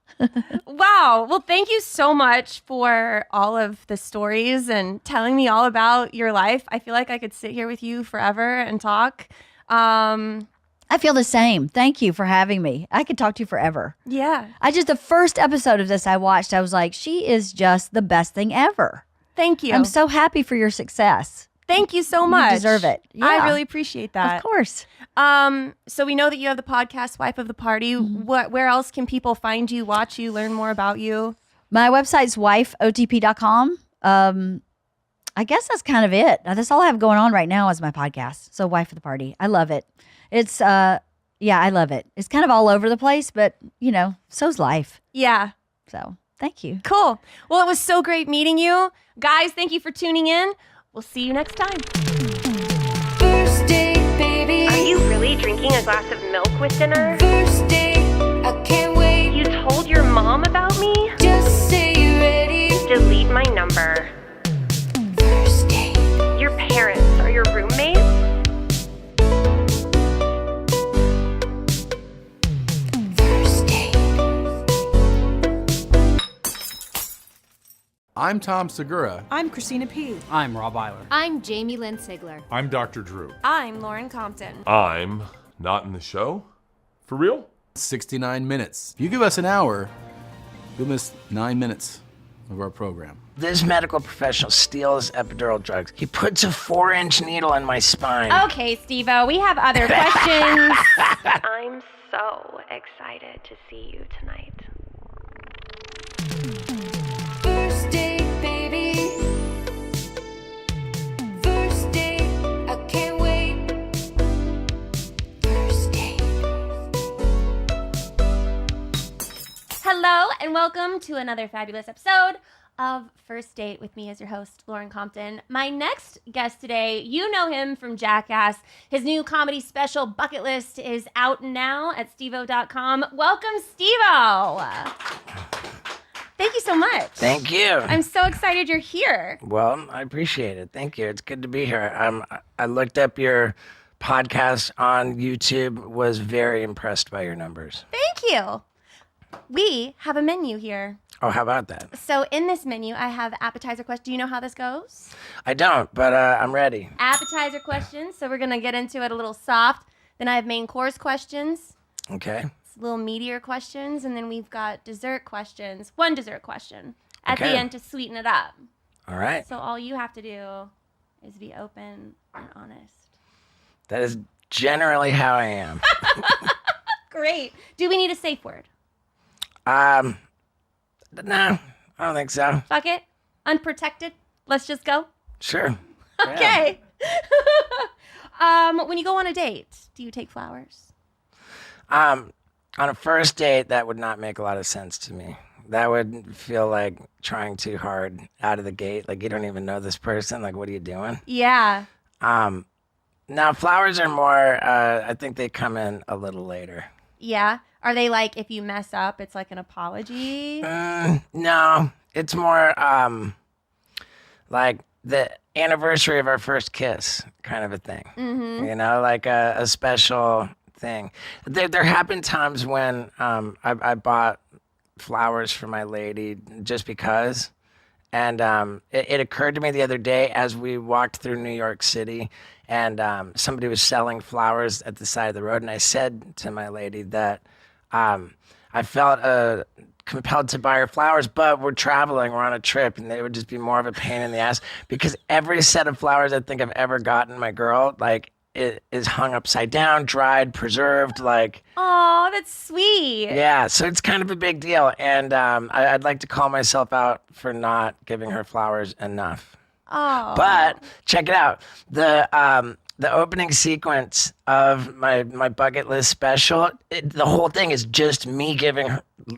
Wow. Well, thank you so much for all of the stories and telling me all about your life. I feel like I could sit here with you forever and talk. I feel the same. Thank you for having me. I could talk to you forever. Yeah. The first episode of this I watched, I was like, she is just the best thing ever. Thank you. I'm so happy for your success. Thank you so much. You deserve it. Yeah. I really appreciate that. Of course. So we know that you have the podcast, Wife of the Party. Mm-hmm. Where else can people find you, watch you, learn more about you? My website's wifeotp.com. I guess that's kind of it. That's all I have going on right now is my podcast. So Wife of the Party. I love it. It's, I love it. It's kind of all over the place, but, so's life. Yeah. So thank you. Cool. Well, it was so great meeting you. Guys, thank you for tuning in. We'll see you next time. First date, baby. Are you really drinking a glass of milk with dinner? First date, I can't wait. You told your mom about me? Just say you're ready. Delete my number. First date. Your parents are your roommates? First date. I'm Tom Segura. I'm Christina P. I'm Rob Eiler. I'm Jamie Lynn Sigler. I'm Dr. Drew. I'm Lauren Compton. I'm not in the show. For real? 69 minutes. If you give us an hour, you'll miss 9 minutes of our program. This medical professional steals epidural drugs. He puts a 4-inch needle in my spine. Okay, Steve-O, we have other questions. I'm so excited to see you tonight. First date, baby. First date, I can't wait. First date. Hello, and welcome to another fabulous episode of First Date with me as your host, Lauren Compton. My next guest today, you know him from Jackass. His new comedy special, Bucket List, is out now at stevo.com. Welcome, Steve-O. Thank you so much. Thank you. I'm so excited you're here. Well, I appreciate it. Thank you. It's good to be here. I looked up your podcast on YouTube, was very impressed by your numbers. Thank you. We have a menu here. Oh, how about that? So in this menu, I have appetizer questions. Do you know how this goes? I don't, but I'm ready. Appetizer questions. So we're going to get into it a little soft. Then I have main course questions. Okay. Little meatier questions. And then we've got dessert questions. One dessert question at Okay. the end to sweeten it up. All right. So all you have to do is be open and honest. That is generally how I am. Great. Do we need a safe word? No, I don't think so. Fuck it. Unprotected. Let's just go. Sure. Okay. When you go on a date, do you take flowers? On a first date, that would not make a lot of sense to me. That would feel like trying too hard out of the gate. Like, you don't even know this person. Like, what are you doing? Yeah. Now, flowers are more, I think they come in a little later. Yeah. Are they like, if you mess up, it's like an apology? No, it's more like the anniversary of our first kiss kind of a thing. Mm-hmm. You know, like a special thing. There have been times when I bought flowers for my lady just because. And it occurred to me the other day as we walked through New York City and somebody was selling flowers at the side of the road. And I said to my lady that I felt compelled to buy her flowers, but we're traveling, we're on a trip, and they would just be more of a pain in the ass because every set of flowers I think I've ever gotten my girl, like, it is hung upside down, dried, preserved, like. Oh, that's sweet. Yeah, so it's kind of a big deal, and I'd like to call myself out for not giving her flowers enough. Oh. But check it out, the opening sequence of my bucket list special, the whole thing is just me giving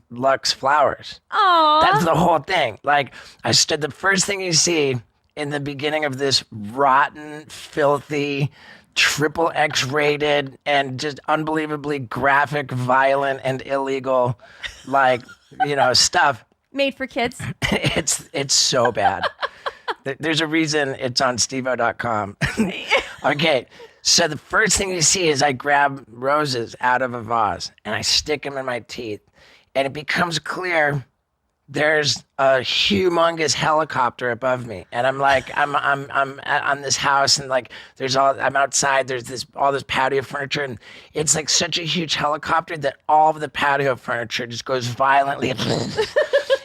Lux flowers. Oh. That's the whole thing. Like, the first thing you see in the beginning of this rotten, filthy, triple X rated and just unbelievably graphic, violent, and illegal, like, stuff. Made for kids. It's so bad. There's a reason it's on stevo.com. Okay, so the first thing you see is I grab roses out of a vase and I stick them in my teeth, and it becomes clear there's a humongous helicopter above me, and I'm like, I'm on this house, and like, I'm outside. There's all this patio furniture, and it's like such a huge helicopter that all of the patio furniture just goes violently.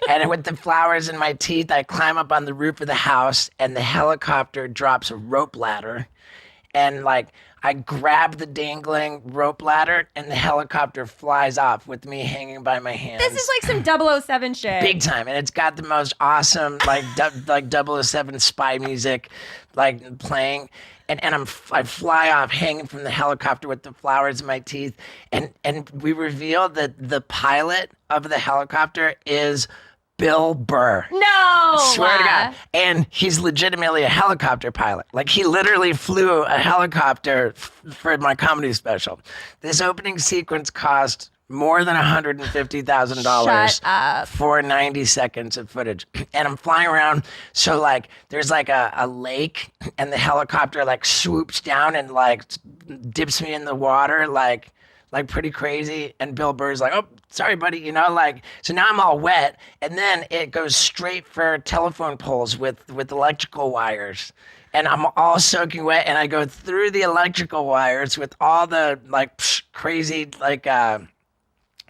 And with the flowers in my teeth, I climb up on the roof of the house, and the helicopter drops a rope ladder. And like, I grab the dangling rope ladder, and the helicopter flies off with me hanging by my hands. This is like some 007 shit. Big time. And it's got the most awesome, like 007 spy music, like, playing. And I fly off hanging from the helicopter with the flowers in my teeth. And we reveal that the pilot of the helicopter is Bill Burr. No! Swear to God. And he's legitimately a helicopter pilot. Like, he literally flew a helicopter for my comedy special. This opening sequence cost more than $150,000 for 90 seconds of footage. And I'm flying around. So like, there's like a lake, and the helicopter like swoops down and like dips me in the water, like like pretty crazy. And Bill Burr's like, oh, sorry, buddy. You know, like, so now I'm all wet. And then it goes straight for telephone poles with electrical wires. And I'm all soaking wet. And I go through the electrical wires with all the like crazy, like,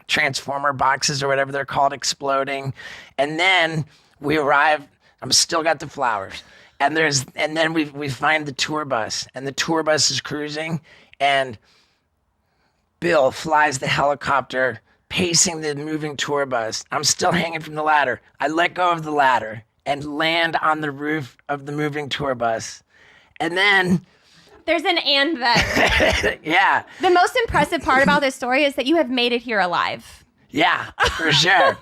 transformer boxes or whatever they're called exploding. And then we arrive. I'm still got the flowers. And then we find the tour bus, and the tour bus is cruising, and Bill flies the helicopter, pacing the moving tour bus. I'm still hanging from the ladder. I let go of the ladder and land on the roof of the moving tour bus. And then There's an and then. yeah, The most impressive part about this story is that you have made it here alive. yeah, for sure.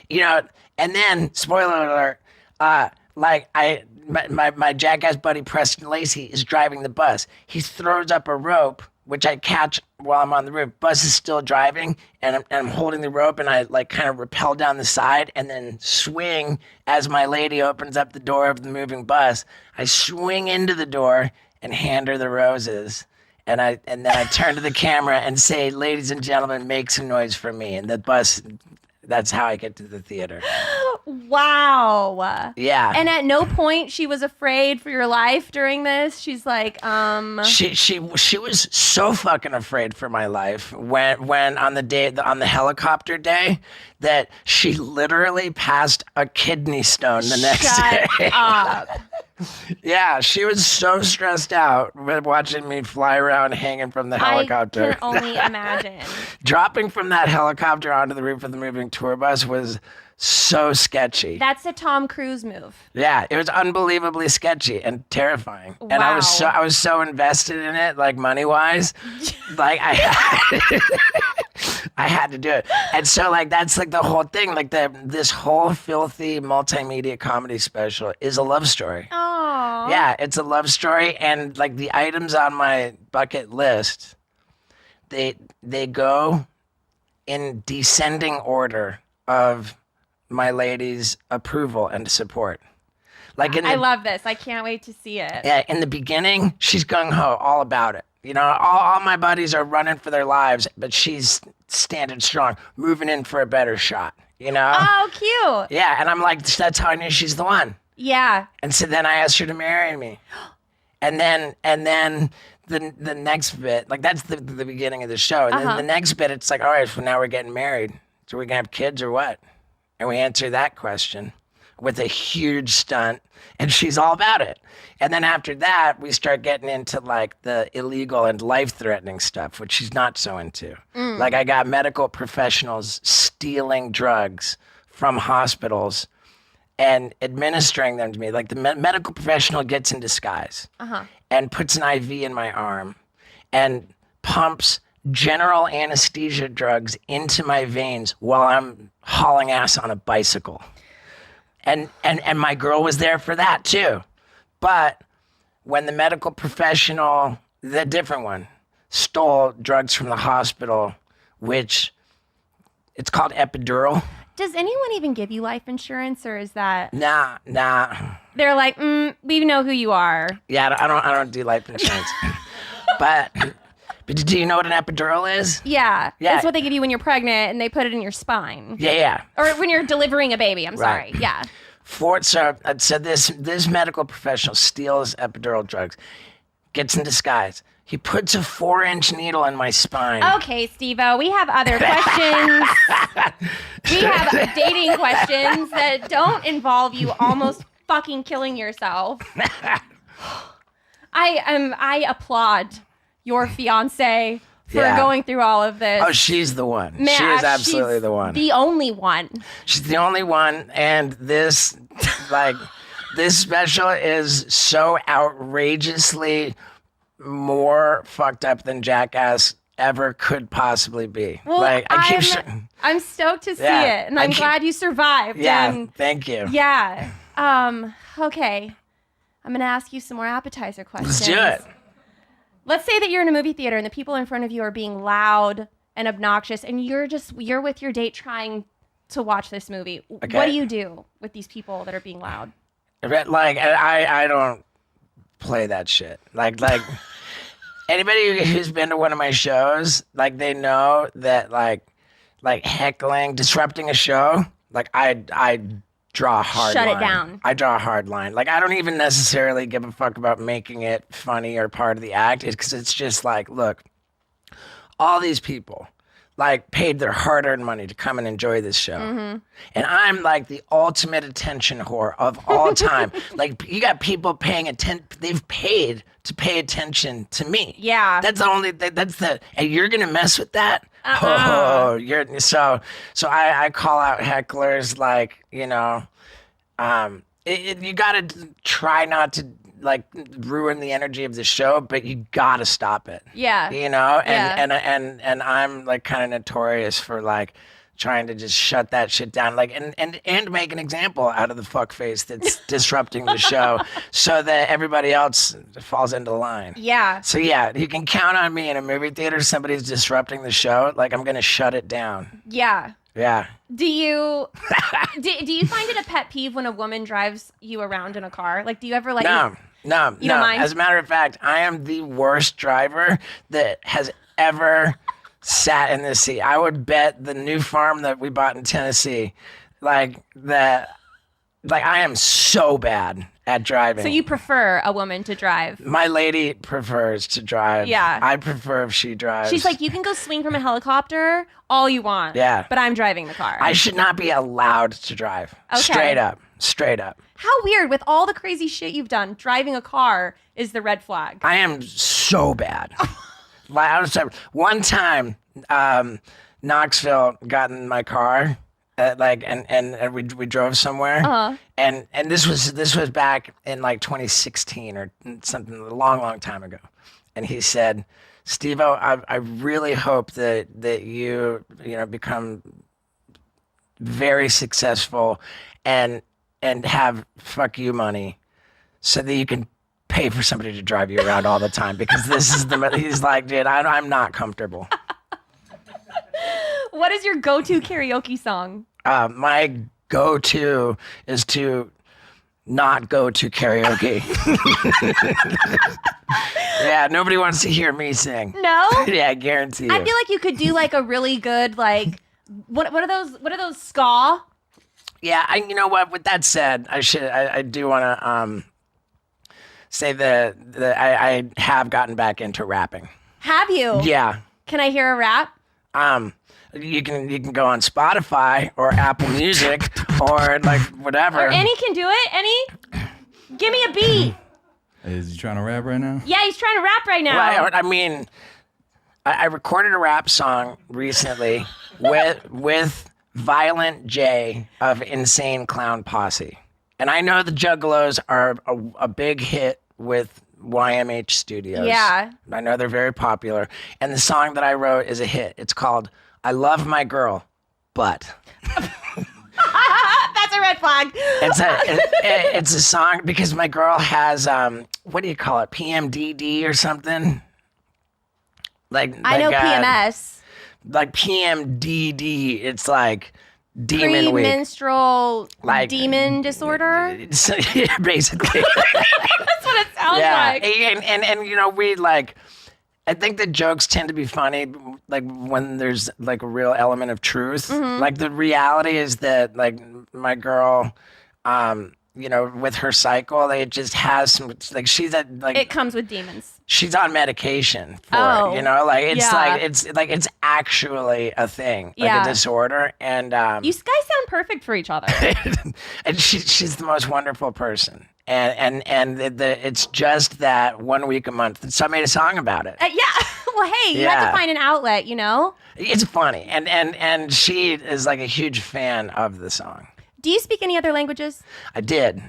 You know, and then spoiler alert, my jackass buddy Preston Lacey is driving the bus. He throws up a rope, which I catch while I'm on the roof. Bus is still driving, and I'm holding the rope, and I like kind of rappel down the side and then swing as my lady opens up the door of the moving bus. I swing into the door and hand her the roses. And then I turn to the camera and say, ladies and gentlemen, make some noise for me. And the bus, that's how I get to the theater. Wow. Yeah. And at no point she was afraid for your life during this. She's like, She was so fucking afraid for my life when on the helicopter day that she literally passed a kidney stone the next shut day. up. Yeah, she was so stressed out with watching me fly around hanging from the helicopter. I can only imagine. Dropping from that helicopter onto the roof of the moving tour bus was so sketchy. That's a Tom Cruise move. Yeah, it was unbelievably sketchy and terrifying. And I Wow. was so invested in it, like money wise, like I had to do it. And so like that's like the whole thing. Like this whole filthy multimedia comedy special is a love story. Oh. Yeah, it's a love story, and like the items on my bucket list, they go in descending order of my lady's approval and support. Like I love this. I can't wait to see it. yeah, in the beginning, she's gung ho, all about it. You know, all my buddies are running for their lives, but she's standing strong, moving in for a better shot. You know? Oh, cute. Yeah, and I'm like, that's how I knew she's the one. Yeah. And so then I asked her to marry me. And then the next bit, like that's the beginning of the show. And then the next bit, it's like, all right, so now we're getting married. So we're going to have kids or what? And we answer that question with a huge stunt, and she's all about it. And then after that, we start getting into like the illegal and life-threatening stuff, which she's not so into. Like I got medical professionals stealing drugs from hospitals and administering them to me. Like the medical professional gets in disguise and puts an IV in my arm and pumps general anesthesia drugs into my veins while I'm hauling ass on a bicycle. And my girl was there for that too. But when the medical professional, the different one, stole drugs from the hospital, which it's called epidural. Does anyone even give you life insurance, or is that Nah. they're like, we know who you are? Yeah, I don't do life insurance. But do you know what an epidural is? Yeah. Yeah. It's what they give you when you're pregnant and they put it in your spine. Yeah. Or when you're delivering a baby. I'm sorry. Right. Yeah. So this medical professional steals epidural drugs, gets in disguise. He puts a 4-inch needle in my spine. Okay, Steve-O, we have other questions. We have dating questions that don't involve you almost fucking killing yourself. I applaud your fiance for Yeah. going through all of this. Oh, she's the one. Man, she is absolutely she's the one. The only one. She's the only one, and this special is so outrageously more fucked up than Jackass ever could possibly be. Well, like I'm stoked to see Yeah, it, and I'm glad you survived. Yeah, And thank you. yeah. Okay. I'm gonna ask you some more appetizer questions. Let's do it. Let's say that you're in a movie theater and the people in front of you are being loud and obnoxious, and you're with your date trying to watch this movie. Okay. What do you do with these people that are being loud? Like I don't play that shit. Like Anybody who's been to one of my shows, like they know that like heckling, disrupting a show, like I draw a hard Shut it line. down. I draw a hard line. Like I don't even necessarily give a fuck about making it funny or part of the act. It's because it's just like, look, all these people like paid their hard-earned money to come and enjoy this show. And I'm like the ultimate attention whore of all time. Like you got people paying attention, they've paid to pay attention to me. Yeah. That's the only, that's the, and you're going to mess with that? Oh, you're, so I call out hecklers like, you know, you got to try not to like ruin the energy of the show, but you got to stop it. Yeah. You know, Yeah. and I'm like kind of notorious for like trying to just shut that shit down, like and make an example out of the fuckface that's disrupting the show, so that everybody else falls into line. Yeah. So yeah, you can count on me in a movie theater. Somebody's disrupting the show, like I'm gonna shut it down. Yeah. Yeah. Do you do you find it a pet peeve when a woman drives you around in a car? Like, do you ever like? No. You don't mind? As a matter of fact, I am the worst driver that has ever sat in this seat. I would bet the new farm that we bought in Tennessee, like that, like I am so bad at driving. So you prefer a woman to drive? My lady prefers to drive. Yeah. I prefer if she drives. She's like, you can go swing from a helicopter all you want. Yeah. But I'm driving the car. I should not be allowed to drive. Okay. Straight up. How weird, with all the crazy shit you've done, driving a car is the red flag. I am so bad. Like, I was one time, Knoxville got in my car, and we drove somewhere, and this was back in like 2016 or something, a long time ago, and he said, Steve-O, I really hope that you become very successful and have fuck you money, so that you can pay for somebody to drive you around all the time, because this is he's like, dude, I'm not comfortable. What is your go-to karaoke song? My go-to is to not go to karaoke. Yeah, nobody wants to hear me sing. No? Yeah, I guarantee you. I feel like you could do like a really good like what are those ska? Yeah, you know what? With that said, I do want to say that I have gotten back into rapping. Have you? Yeah. Can I hear a rap? You can go on Spotify or Apple Music or like whatever. Or Annie can do it. Annie, give me a beat. Is he trying to rap right now? Yeah, he's trying to rap right now. Well, I mean, I recorded a rap song recently with Violent J of Insane Clown Posse. And I know the Juggalos are a big hit with YMH Studios. Yeah. I know they're very popular. And the song that I wrote is a hit. It's called I Love My Girl, But. That's a red flag. It's a song because my girl has, what do you call it, PMDD or something? I know PMS. Like PMDD, it's like demon week. Premenstrual Like- demon disorder. Yeah, basically. That's what it sounds like. And you know, we like, I think the jokes tend to be funny like when there's like a real element of truth. Mm-hmm. Like the reality is that like my girl, you know, with her cycle, it just has some, like she's at like, It comes with demons. she's on medication for Oh, it, you know, like it's yeah. it's actually a thing, like Yeah. a disorder. And You guys sound perfect for each other. and she's the most wonderful person. And it's just that 1 week a month. So I made a song about it. Yeah. Well, hey, you have Yeah. to find an outlet, you know? It's funny, and she is like a huge fan of the song. Do you speak any other languages? I did.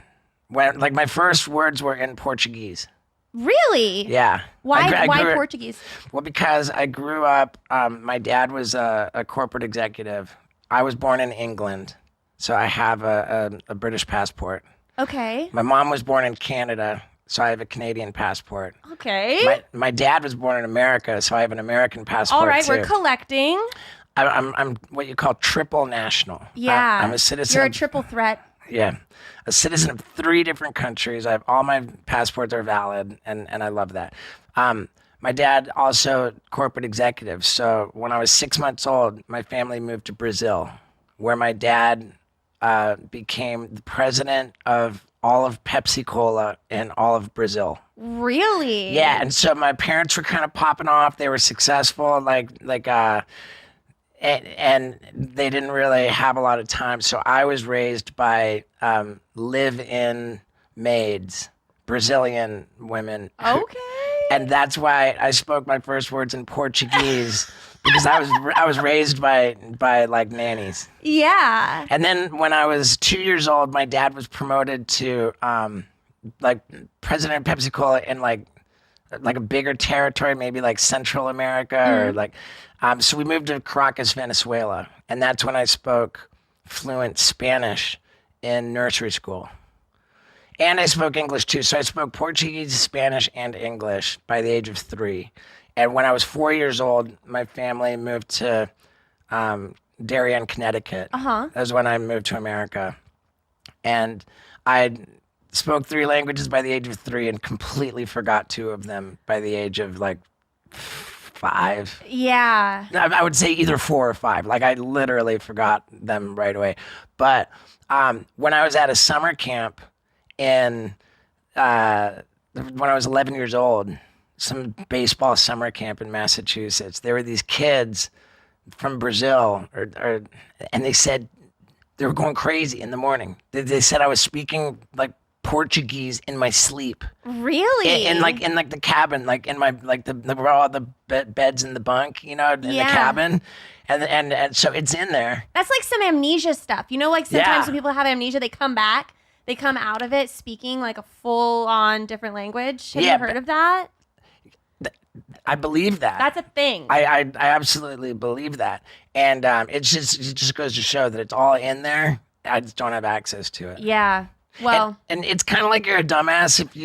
When like my first words were in Portuguese. Really? Yeah. Why I grew- Portuguese? Well, because I grew up. My dad was a corporate executive. I was born in England, so I have a British passport. Okay. My mom was born in Canada, so I have a Canadian passport. Okay. My dad was born in America, so I have an American passport. All right, too. we're collecting. I'm what you call triple national. Yeah. I'm a citizen. You're a of- triple threat. Yeah, a citizen of 3 different countries. I have all my passports are valid, and I love that. My dad also corporate executive. So when I was 6 months old, my family moved to Brazil, where my dad became the president of all of Pepsi Cola in all of Brazil. Really? Yeah, and so my parents were kind of popping off. They were successful, and they didn't really have a lot of time. So I was raised by live-in maids, Brazilian women. Okay. And that's why I spoke my first words in Portuguese because I was raised by like nannies. Yeah. And then when I was 2 years old, my dad was promoted to like president of Pepsi Cola in like a bigger territory, maybe like Central America or like. So we moved to Caracas, Venezuela, and that's when I spoke fluent Spanish in nursery school. And I spoke English too. So I spoke Portuguese, Spanish, and English by the age of 3. And when I was 4 years old, my family moved to Darien, Connecticut. That was when I moved to America. And I spoke 3 languages by the age of 3 and completely forgot 2 of them by the age of like 5. Yeah. I would say either 4 or 5. Like I literally forgot them right away. But when I was at a summer camp when I was 11 years old, some baseball summer camp in Massachusetts, there were these kids from Brazil, and they said they were going crazy in the morning. They said I was speaking like Portuguese in my sleep. Really? In the cabin, like in my like where all the beds in the bunk, in the cabin, and so it's in there. That's like some amnesia stuff. Like sometimes Yeah. when people have amnesia, they come back, they come out of it speaking like a full-on different language. Have you heard of that? I believe that. That's a thing. I absolutely believe that, and it just goes to show that it's all in there. I just don't have access to it. Yeah. Well, and it's kind of like you're a dumbass if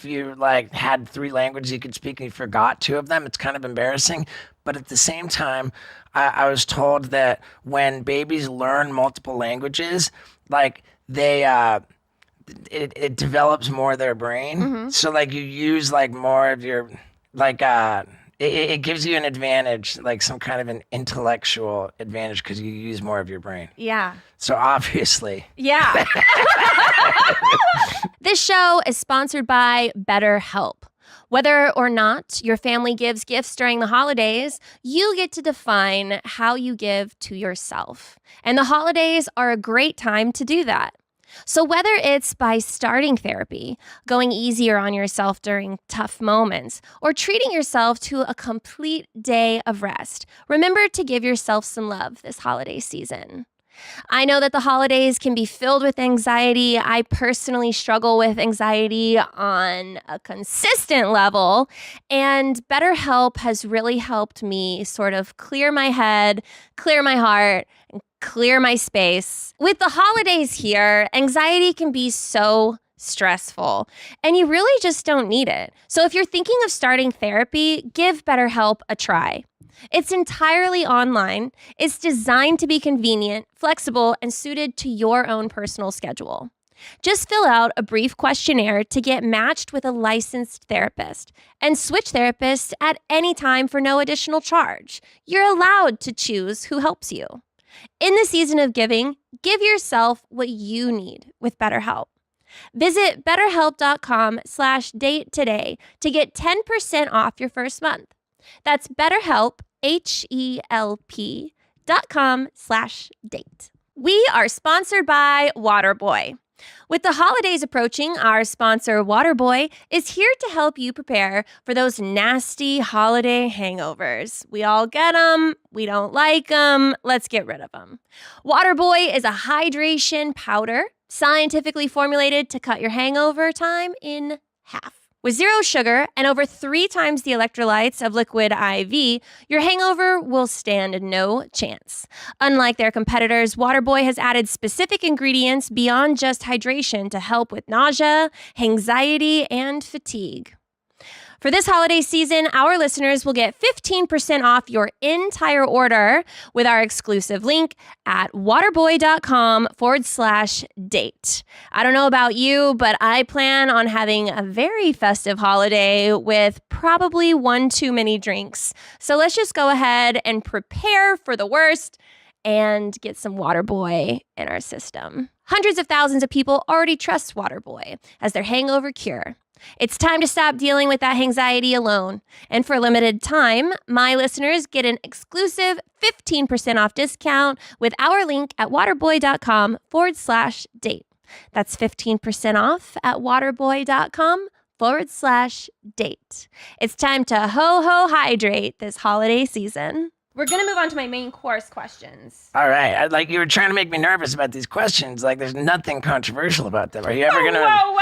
you like had 3 languages you could speak and you forgot 2 of them. It's kind of embarrassing, but at the same time, I was told that when babies learn multiple languages, like they it develops more of their brain. So like you use like more of your like it gives you an advantage, like some kind of an intellectual advantage because you use more of your brain. yeah. So obviously. Yeah. This show is sponsored by BetterHelp. Whether or not your family gives gifts during the holidays, you get to define how you give to yourself. And the holidays are a great time to do that. So whether it's by starting therapy, going easier on yourself during tough moments, or treating yourself to a complete day of rest, remember to give yourself some love this holiday season. I know that the holidays can be filled with anxiety. I personally struggle with anxiety on a consistent level, and BetterHelp has really helped me sort of clear my head, clear my heart, and clear my space. With the holidays here, anxiety can be so stressful, and you really just don't need it. So if you're thinking of starting therapy, give BetterHelp a try. It's entirely online. It's designed to be convenient, flexible, and suited to your own personal schedule. Just fill out a brief questionnaire to get matched with a licensed therapist and switch therapists at any time for no additional charge. You're allowed to choose who helps you. In the season of giving, give yourself what you need with BetterHelp. Visit BetterHelp.com/date today to get 10% off your first month. That's BetterHelp, HELP.com/date. We are sponsored by Waterboy. With the holidays approaching, our sponsor, Waterboy, is here to help you prepare for those nasty holiday hangovers. We all get them. We don't like them. Let's get rid of them. Waterboy is a hydration powder scientifically formulated to cut your hangover time in half. With 0 sugar and over 3 times the electrolytes of Liquid IV, your hangover will stand no chance. Unlike their competitors, Waterboy has added specific ingredients beyond just hydration to help with nausea, anxiety, and fatigue. For this holiday season, our listeners will get 15% off your entire order with our exclusive link at waterboy.com/date. I don't know about you, but I plan on having a very festive holiday with probably one too many drinks. So let's just go ahead and prepare for the worst and get some Waterboy in our system. Hundreds of thousands of people already trust Waterboy as their hangover cure. It's time to stop dealing with that anxiety alone. And for a limited time, my listeners get an exclusive 15% off discount with our link at waterboy.com/date. That's 15% off at waterboy.com/date. It's time to hydrate this holiday season. We're going to move on to my main course questions. All right. Like, you were trying to make me nervous about these questions. Like, there's nothing controversial about them. Are you ever going to... Whoa.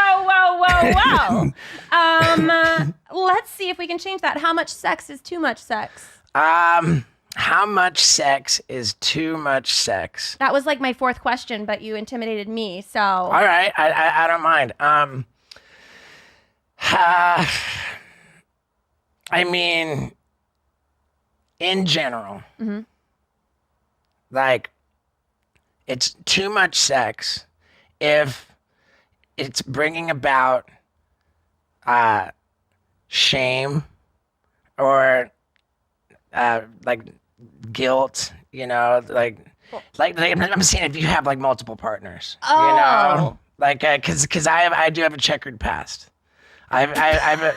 Let's see if we can change that. How much sex is too much sex? How much sex is too much sex? That was like my fourth question, but you intimidated me, so... All right. I don't mind. I mean... In general, like, it's too much sex if it's bringing about shame or like guilt, you know, like I'm saying if you have like multiple partners, you know, like because I do have a checkered past. I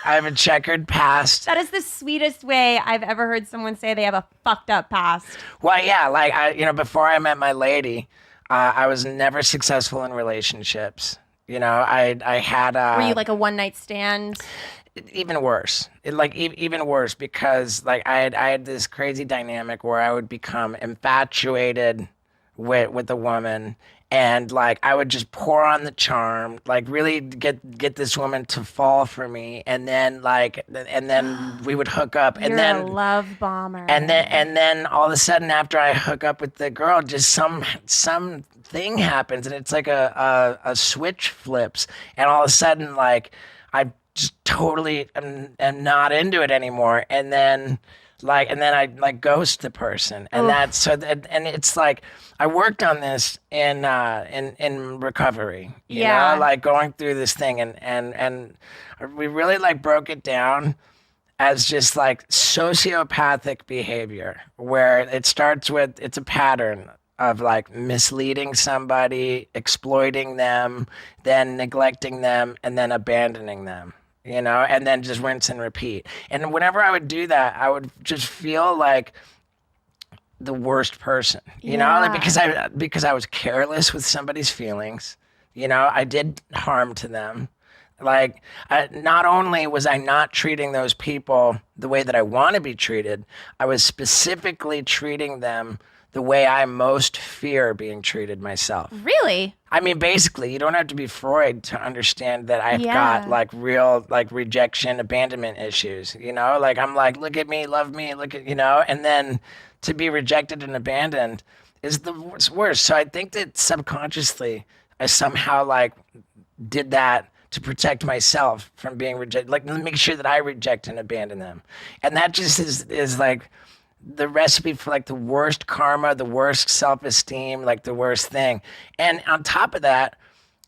have a checkered past. That is the sweetest way I've ever heard someone say they have a fucked up past. Well, yeah, like before I met my lady, I was never successful in relationships. You know, I had Were you like a one night stand? Even worse. Even worse because like I had this crazy dynamic where I would become infatuated with a woman. And like I would just pour on the charm, like really get this woman to fall for me, and then we would hook up, and You're then a love bomber. and then all of a sudden after I hook up with the girl, just some thing happens, and it's like a switch flips, and all of a sudden like I just totally am not into it anymore, and then I like ghost the person, and that's so and it's like I worked on this in recovery, you know, like going through this thing, and we really like broke it down as just like sociopathic behavior, where it starts with it's a pattern of like misleading somebody, exploiting them, then neglecting them, and then abandoning them. You know, and then just rinse and repeat. And whenever I would do that, I would just feel like the worst person, you know, like because I was careless with somebody's feelings. You know, I did harm to them. Like, not only was I not treating those people the way that I want to be treated, I was specifically treating them the way I most fear being treated myself. Really? I mean, basically, you don't have to be Freud to understand that I've got like real like rejection, abandonment issues, you know? Like, I'm like, look at me, love me, look at, you know? And then to be rejected and abandoned is the worst. So I think that subconsciously I somehow like did that to protect myself from being rejected, like make sure that I reject and abandon them. And that just is like the recipe for like the worst karma, the worst self-esteem, like the worst thing. And on top of that,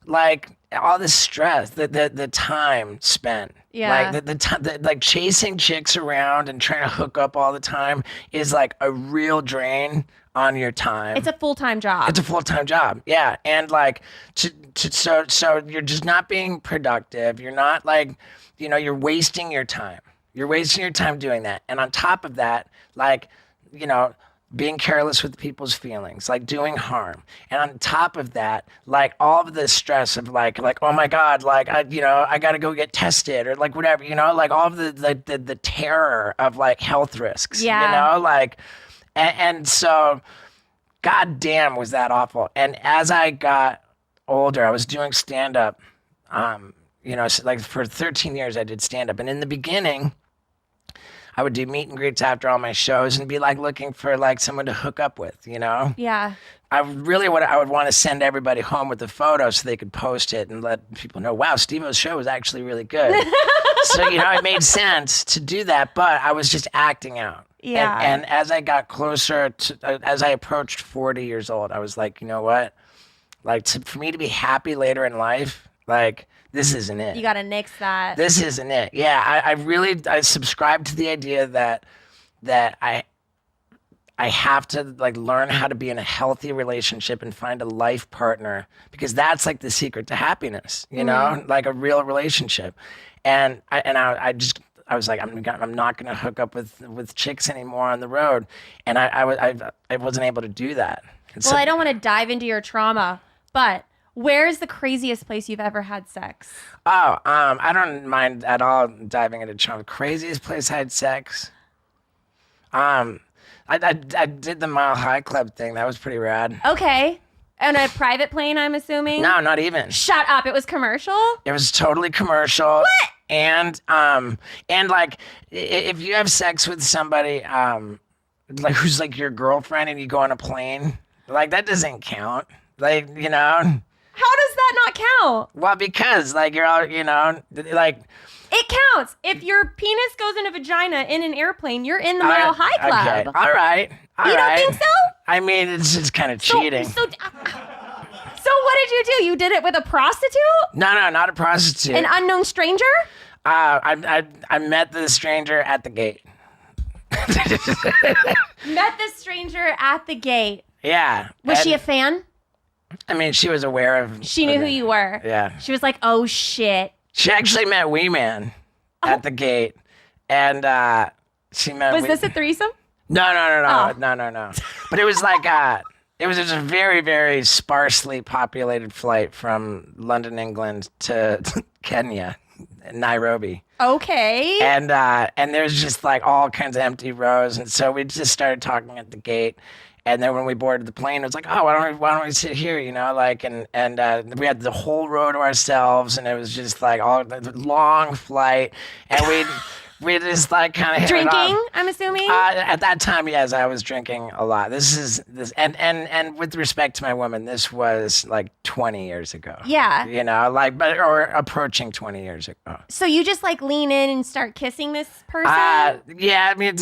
like all this stress, the time spent, like the time, like chasing chicks around and trying to hook up all the time is like a real drain on your time. It's a full-time job. It's a full-time job, yeah. And like, so you're just not being productive. You're not like, you know, you're wasting your time. You're wasting your time doing that. And on top of that, like, you know, being careless with people's feelings, like doing harm. And on top of that, like all of the stress of like, oh my God, like, I got to go get tested or like whatever, you know, like all of the terror of like health risks, you know, like, and so God damn was that awful. And as I got older, I was doing stand-up, you know, so like for 13 years I did stand-up. And in the beginning, I would do meet and greets after all my shows and be like looking for like someone to hook up with, you know? Yeah. I would want to send everybody home with the photo so they could post it and let people know, wow, Steve-O's show was actually really good. So, you know, it made sense to do that, but I was just acting out. Yeah. And as I got closer to, as I approached 40 years old, I was like, you know what? Like, for me to be happy later in life, like, this isn't it. You got to nix that. This isn't it. Yeah, I subscribe to the idea that I have to like learn how to be in a healthy relationship and find a life partner, because that's like the secret to happiness, you know, like a real relationship. And I was like, I'm not going to hook up with chicks anymore on the road. And I wasn't able to do that. And Well, I don't want to dive into your trauma, but where's the craziest place you've ever had sex? I don't mind at all diving into trauma. Craziest place I had sex. I did the Mile High Club thing. That was pretty rad. Okay. On a private plane, I'm assuming? No, not even. Shut up. It was commercial? It was totally commercial. What? And like, if you have sex with somebody, like who's like your girlfriend and you go on a plane, like that doesn't count. Like, you know. How does that not count? Well, because like you're all, you know, like. It counts. If your penis goes in a vagina in an airplane, you're in the Mile High Club. Okay. All right. You don't think so? I mean, it's just kind of cheating. So what did you do? You did it with a prostitute? No, not a prostitute. An unknown stranger? I met the stranger at the gate. Met the stranger at the gate. Yeah. Was she a fan? I mean, she was aware of. She knew who you were. Yeah. She was like, oh shit. She actually met Wee Man at the gate, and she met. Was this a threesome? No, Oh. no. But it was like it was a very, very sparsely populated flight from London, England to Kenya, Nairobi. Okay. And there was just like all kinds of empty rows, and so we just started talking at the gate. And then when we boarded the plane, it was like, oh, why don't we sit here, you know, like, and we had the whole row to ourselves, and it was just like all the long flight, and we just like kind of drinking, I'm assuming. At that time, yes, I was drinking a lot. And with respect to my woman, this was like 20 years ago. Yeah. You know, like, or approaching 20 years ago. So you just like lean in and start kissing this person? Yeah, I mean,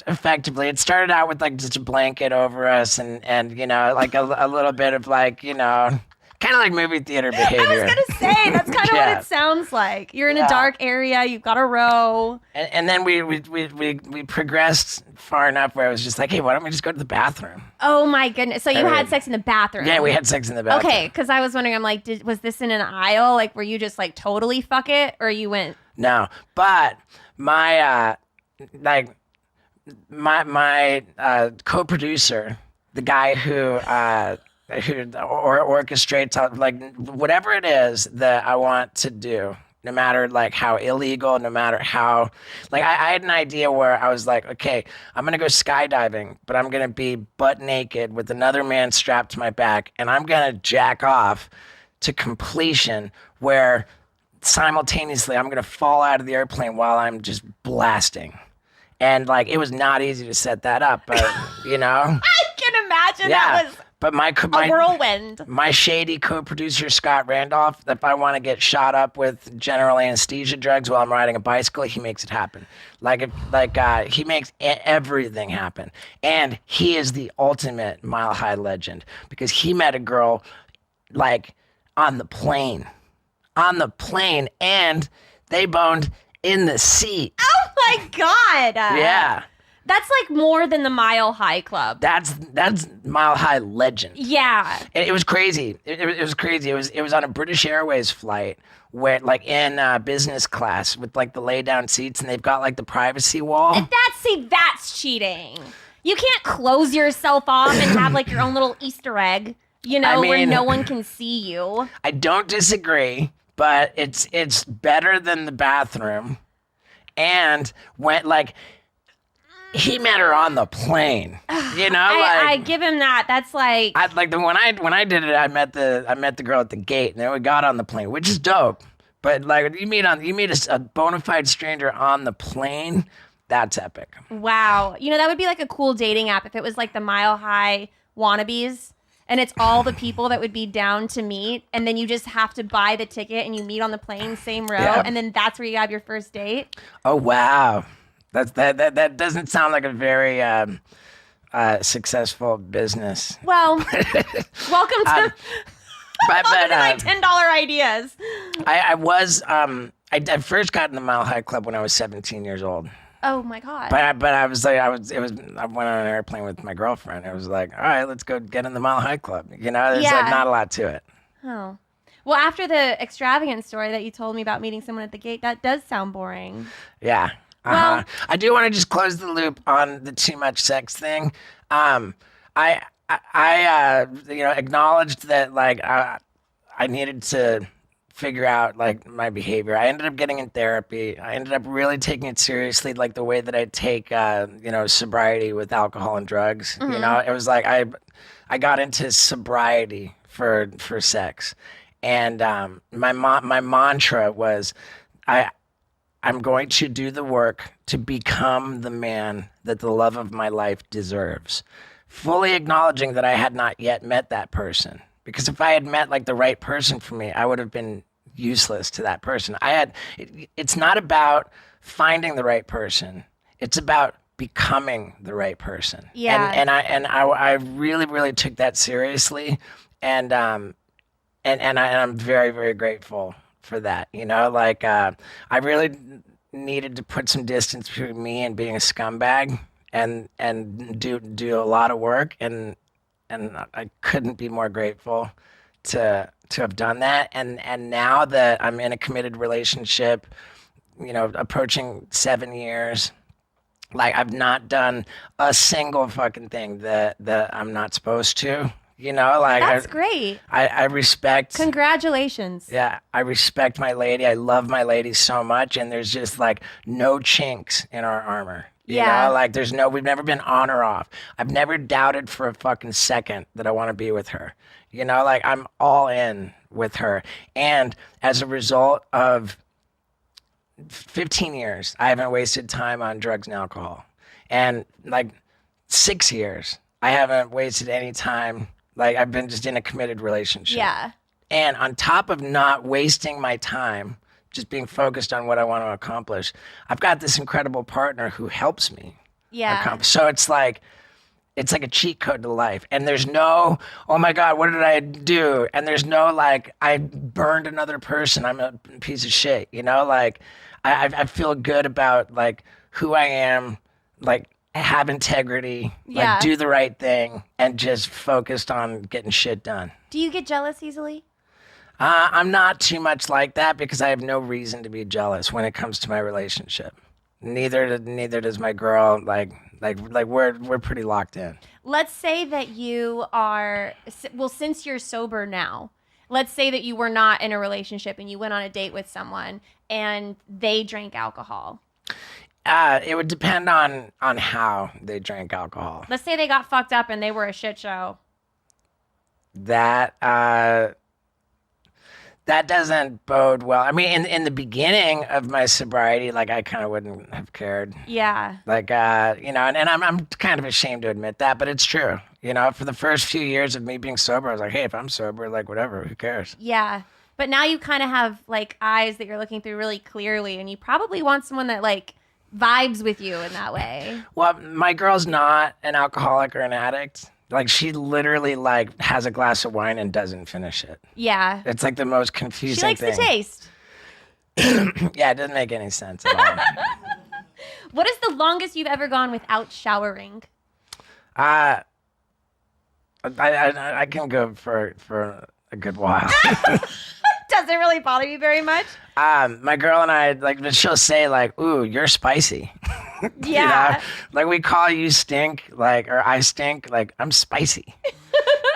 effectively, it started out with like just a blanket over us, and you know, like a little bit of like, you know, kind of like movie theater behavior. I was gonna say that's kind of Yeah. what it sounds like. You're in a dark area. You've got a row. And then we progressed far enough where I was just like, hey, why don't we just go to the bathroom? Oh my goodness! So you had sex in the bathroom? Yeah, we had sex in the bathroom. Okay, because I was wondering. I'm like, was this in an aisle? Like, were you just like totally fuck it, or you went? No, but my co-producer, the guy who orchestrates like whatever it is that I want to do, no matter like how illegal, no matter how, like I had an idea where I was like, okay, I'm gonna go skydiving, but I'm gonna be butt naked with another man strapped to my back, and I'm gonna jack off to completion where simultaneously I'm gonna fall out of the airplane while I'm just blasting. And like it was not easy to set that up, but you know. I can imagine that was but my a whirlwind. My shady co-producer Scott Randolph, if I want to get shot up with general anesthesia drugs while I'm riding a bicycle, he makes it happen. He makes everything happen, and he is the ultimate Mile High legend because he met a girl like on the plane, and they boned in the seat. Oh my god! Yeah. That's like more than the Mile High Club. That's Mile High legend. Yeah. It was crazy. It was crazy. It was on a British Airways flight where like in business class with like the lay down seats, and they've got like the privacy wall. That's cheating. You can't close yourself off and have like your own little Easter egg, you know, where no one can see you. I don't disagree, but it's better than the bathroom. And when like he met her on the plane, you know. I give him that. That's like when I did it, I met the girl at the gate, and then we got on the plane, which is dope. But like you meet a bona fide stranger on the plane, That's epic. Wow. You know, that would be like a cool dating app if it was like the Mile High wannabes and it's all the people that would be down to meet. And then you just have to buy the ticket and you meet on the plane, same row. Yeah. And then that's where you have your first date. Oh, wow. That doesn't sound like a very successful business. Well, welcome to, But my $10 ideas. I first got in the Mile High Club when I was 17 years old. Oh my God. But I was like, I went on an airplane with my girlfriend. It was like, all right, let's go get in the Mile High Club. You know, there's like not a lot to it. Oh. Well, after the extravagant story that you told me about meeting someone at the gate, that does sound boring. Yeah. Well- I do want to just close the loop on the too much sex thing. I acknowledged that like I needed to figure out like my behavior. I ended up getting in therapy. I ended up really taking it seriously, like the way that I take sobriety with alcohol and drugs. You know, it was like I got into sobriety for sex, and my mantra was I'm going to do the work to become the man that the love of my life deserves, fully acknowledging that I had not yet met that person. Because if I had met like the right person for me, I would have been useless to that person. It's not about finding the right person. It's about becoming the right person. Yeah. And I really, really took that seriously. And I'm very, very grateful for that. You know, like I really needed to put some distance between me and being a scumbag and do a lot of work, and I couldn't be more grateful to have done that. And now that I'm in a committed relationship, you know, approaching 7 years, like I've not done a single fucking thing that I'm not supposed to. You know, like That's great. I respect. Congratulations. Yeah, I respect my lady. I love my lady so much, and there's just like no chinks in our armor. You know, like we've never been on or off. I've never doubted for a fucking second that I want to be with her. You know, like I'm all in with her. And as a result of 15 years, I haven't wasted time on drugs and alcohol. And like 6 years, I haven't wasted any time. Like I've been just in a committed relationship. Yeah. And on top of not wasting my time, just being focused on what I want to accomplish, I've got this incredible partner who helps me accomplish. So it's like a cheat code to life. And there's no, oh my God, what did I do? And there's no like, I burned another person, I'm a piece of shit. You know, like I feel good about like who I am, like have integrity, like do the right thing, and just focused on getting shit done. Do you get jealous easily? I'm not too much like that because I have no reason to be jealous when it comes to my relationship. Neither does my girl. Like we're pretty locked in. Let's say that you are, well, since you're sober now, let's say that you were not in a relationship and you went on a date with someone and they drank alcohol. It would depend on how they drank alcohol. Let's say they got fucked up and they were a shit show. That doesn't bode well. I mean, in the beginning of my sobriety, like I kind of wouldn't have cared. Yeah. Like, and I'm kind of ashamed to admit that, but it's true. You know, for the first few years of me being sober, I was like, hey, if I'm sober, like whatever, who cares? Yeah. But now you kind of have like eyes that you're looking through really clearly, and you probably want someone that like vibes with you in that way. Well, my girl's not an alcoholic or an addict. Like she literally like has a glass of wine and doesn't finish it. Yeah. It's like the most confusing She likes thing. the taste. Yeah, it doesn't make any sense at all. What is the longest you've ever gone without showering? I can go for a good while. Doesn't really bother you very much? My girl and I, like, she'll say like, ooh, you're spicy. Yeah. You know? Like we call you stink, like, or I stink, like I'm spicy.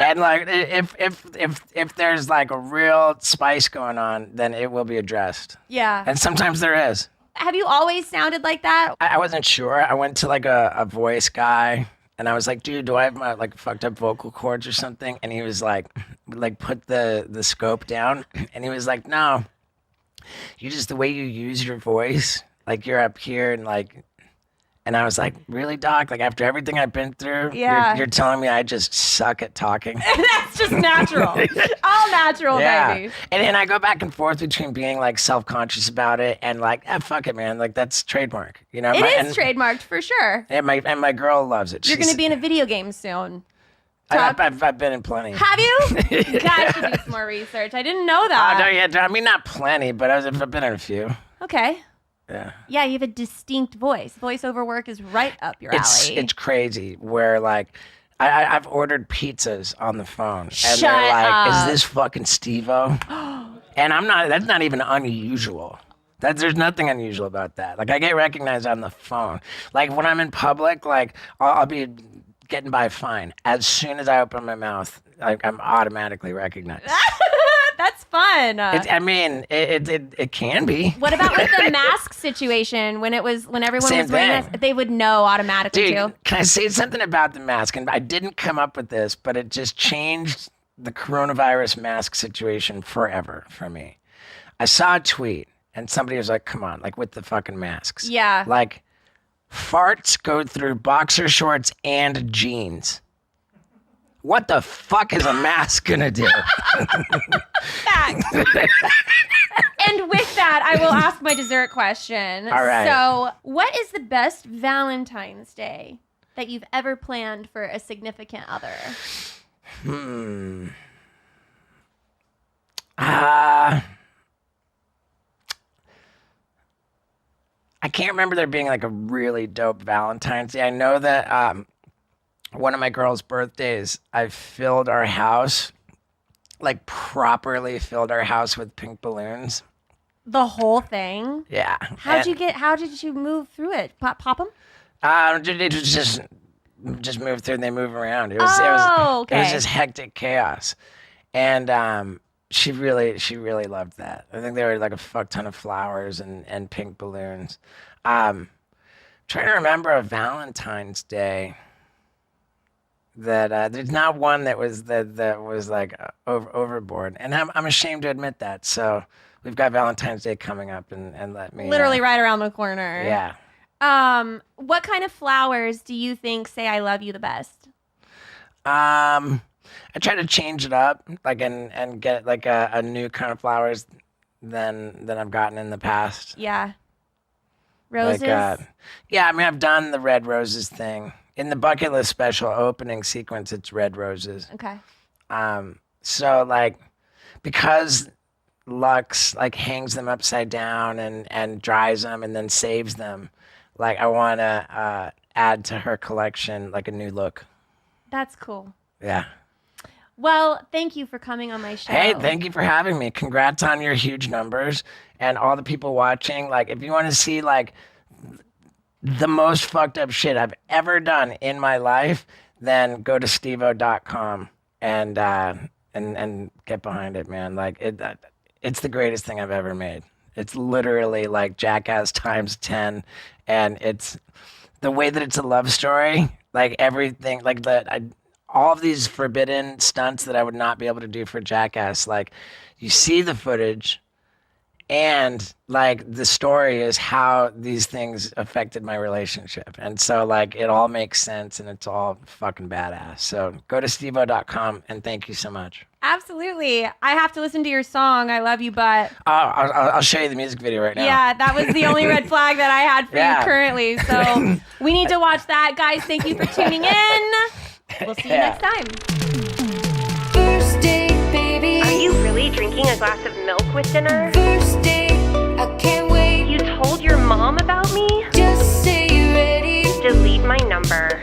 And like if there's like a real spice going on, then it will be addressed. Yeah. And sometimes there is. Have you always sounded like that? I wasn't sure. I went to like a voice guy and I was like, dude, do I have my like fucked up vocal cords or something? And he was like put the scope down and he was like, no, you just, the way you use your voice, like you're up here and like And I was like, really, Doc? Like, after everything I've been through, Yeah. you're telling me I just suck at talking? That's just natural. All natural, baby. And I go back and forth between being like self-conscious about it and like, fuck it, man. Like, that's trademark. You know, It is trademarked for sure. And my girl loves it. You're going to be in a video game soon. I've been in plenty. Have you? You guys should do some more research. I didn't know that. No, yeah, I mean, not plenty, but I've been in a few. Okay. Yeah. Yeah, you have a distinct voice. Voiceover work is right up your alley. It's crazy where like I've ordered pizzas on the phone and Shut they're like, up. is this fucking Steve-O? And that's not even unusual. There's nothing unusual about that. Like I get recognized on the phone. Like when I'm in public, like I'll be getting by fine. As soon as I open my mouth, like I'm automatically recognized. That's fun. It can be. What about with the mask situation when everyone Same was wearing thing. this? They would know automatically Dude, too. can I say something about the mask? And I didn't come up with this, but it just changed the coronavirus mask situation forever for me. I saw a tweet and somebody was like, come on, like with the fucking masks. Yeah. Like farts go through boxer shorts and jeans. What the fuck is a mask gonna do? Facts. And with that, I will ask my dessert question. All right. So, what is the best Valentine's Day that you've ever planned for a significant other? I can't remember there being like a really dope Valentine's Day. I know that one of my girls' birthdays, I filled our house, like properly filled our house with pink balloons. The whole thing? Yeah. How did you move through it? Pop them? It was just move through and they move around. It was okay. It was just hectic chaos. And she really loved that. I think there were like a fuck ton of flowers and pink balloons. Trying to remember a Valentine's Day that there's not one that was like overboard, and I'm ashamed to admit that. So we've got Valentine's Day coming up, and let me Literally right around the corner. Yeah. What kind of flowers do you think say I love you the best? I try to change it up, like and get like a new kind of flowers than I've gotten in the past. Yeah. Roses? Like, yeah, I mean I've done the red roses thing. In the bucket list special opening sequence, it's red roses. Okay. So like, because Lux like hangs them upside down and dries them and then saves them, like I want to add to her collection like a new look. That's cool. Yeah. Well, thank you for coming on my show. Hey, thank you for having me. Congrats on your huge numbers and all the people watching. Like, if you want to see like the most fucked up shit I've ever done in my life, then go to steveo.com and get behind it, man. Like it's the greatest thing I've ever made. It's literally like Jackass times 10, and it's the way that it's a love story. Like everything, like all of these forbidden stunts that I would not be able to do for Jackass. Like you see the footage. And like the story is how these things affected my relationship. And so like it all makes sense and it's all fucking badass. So go to steveo.com and thank you so much. Absolutely. I have to listen to your song, I Love You, but... I'll show you the music video right now. Yeah, that was the only red flag that I had for Yeah. you currently. So we need to watch that. Guys, thank you for tuning in. We'll see you next time. First date, baby. Are you really drinking a glass of milk with dinner? First date, I can't wait. You told your mom about me? Just say you're ready. Delete my number.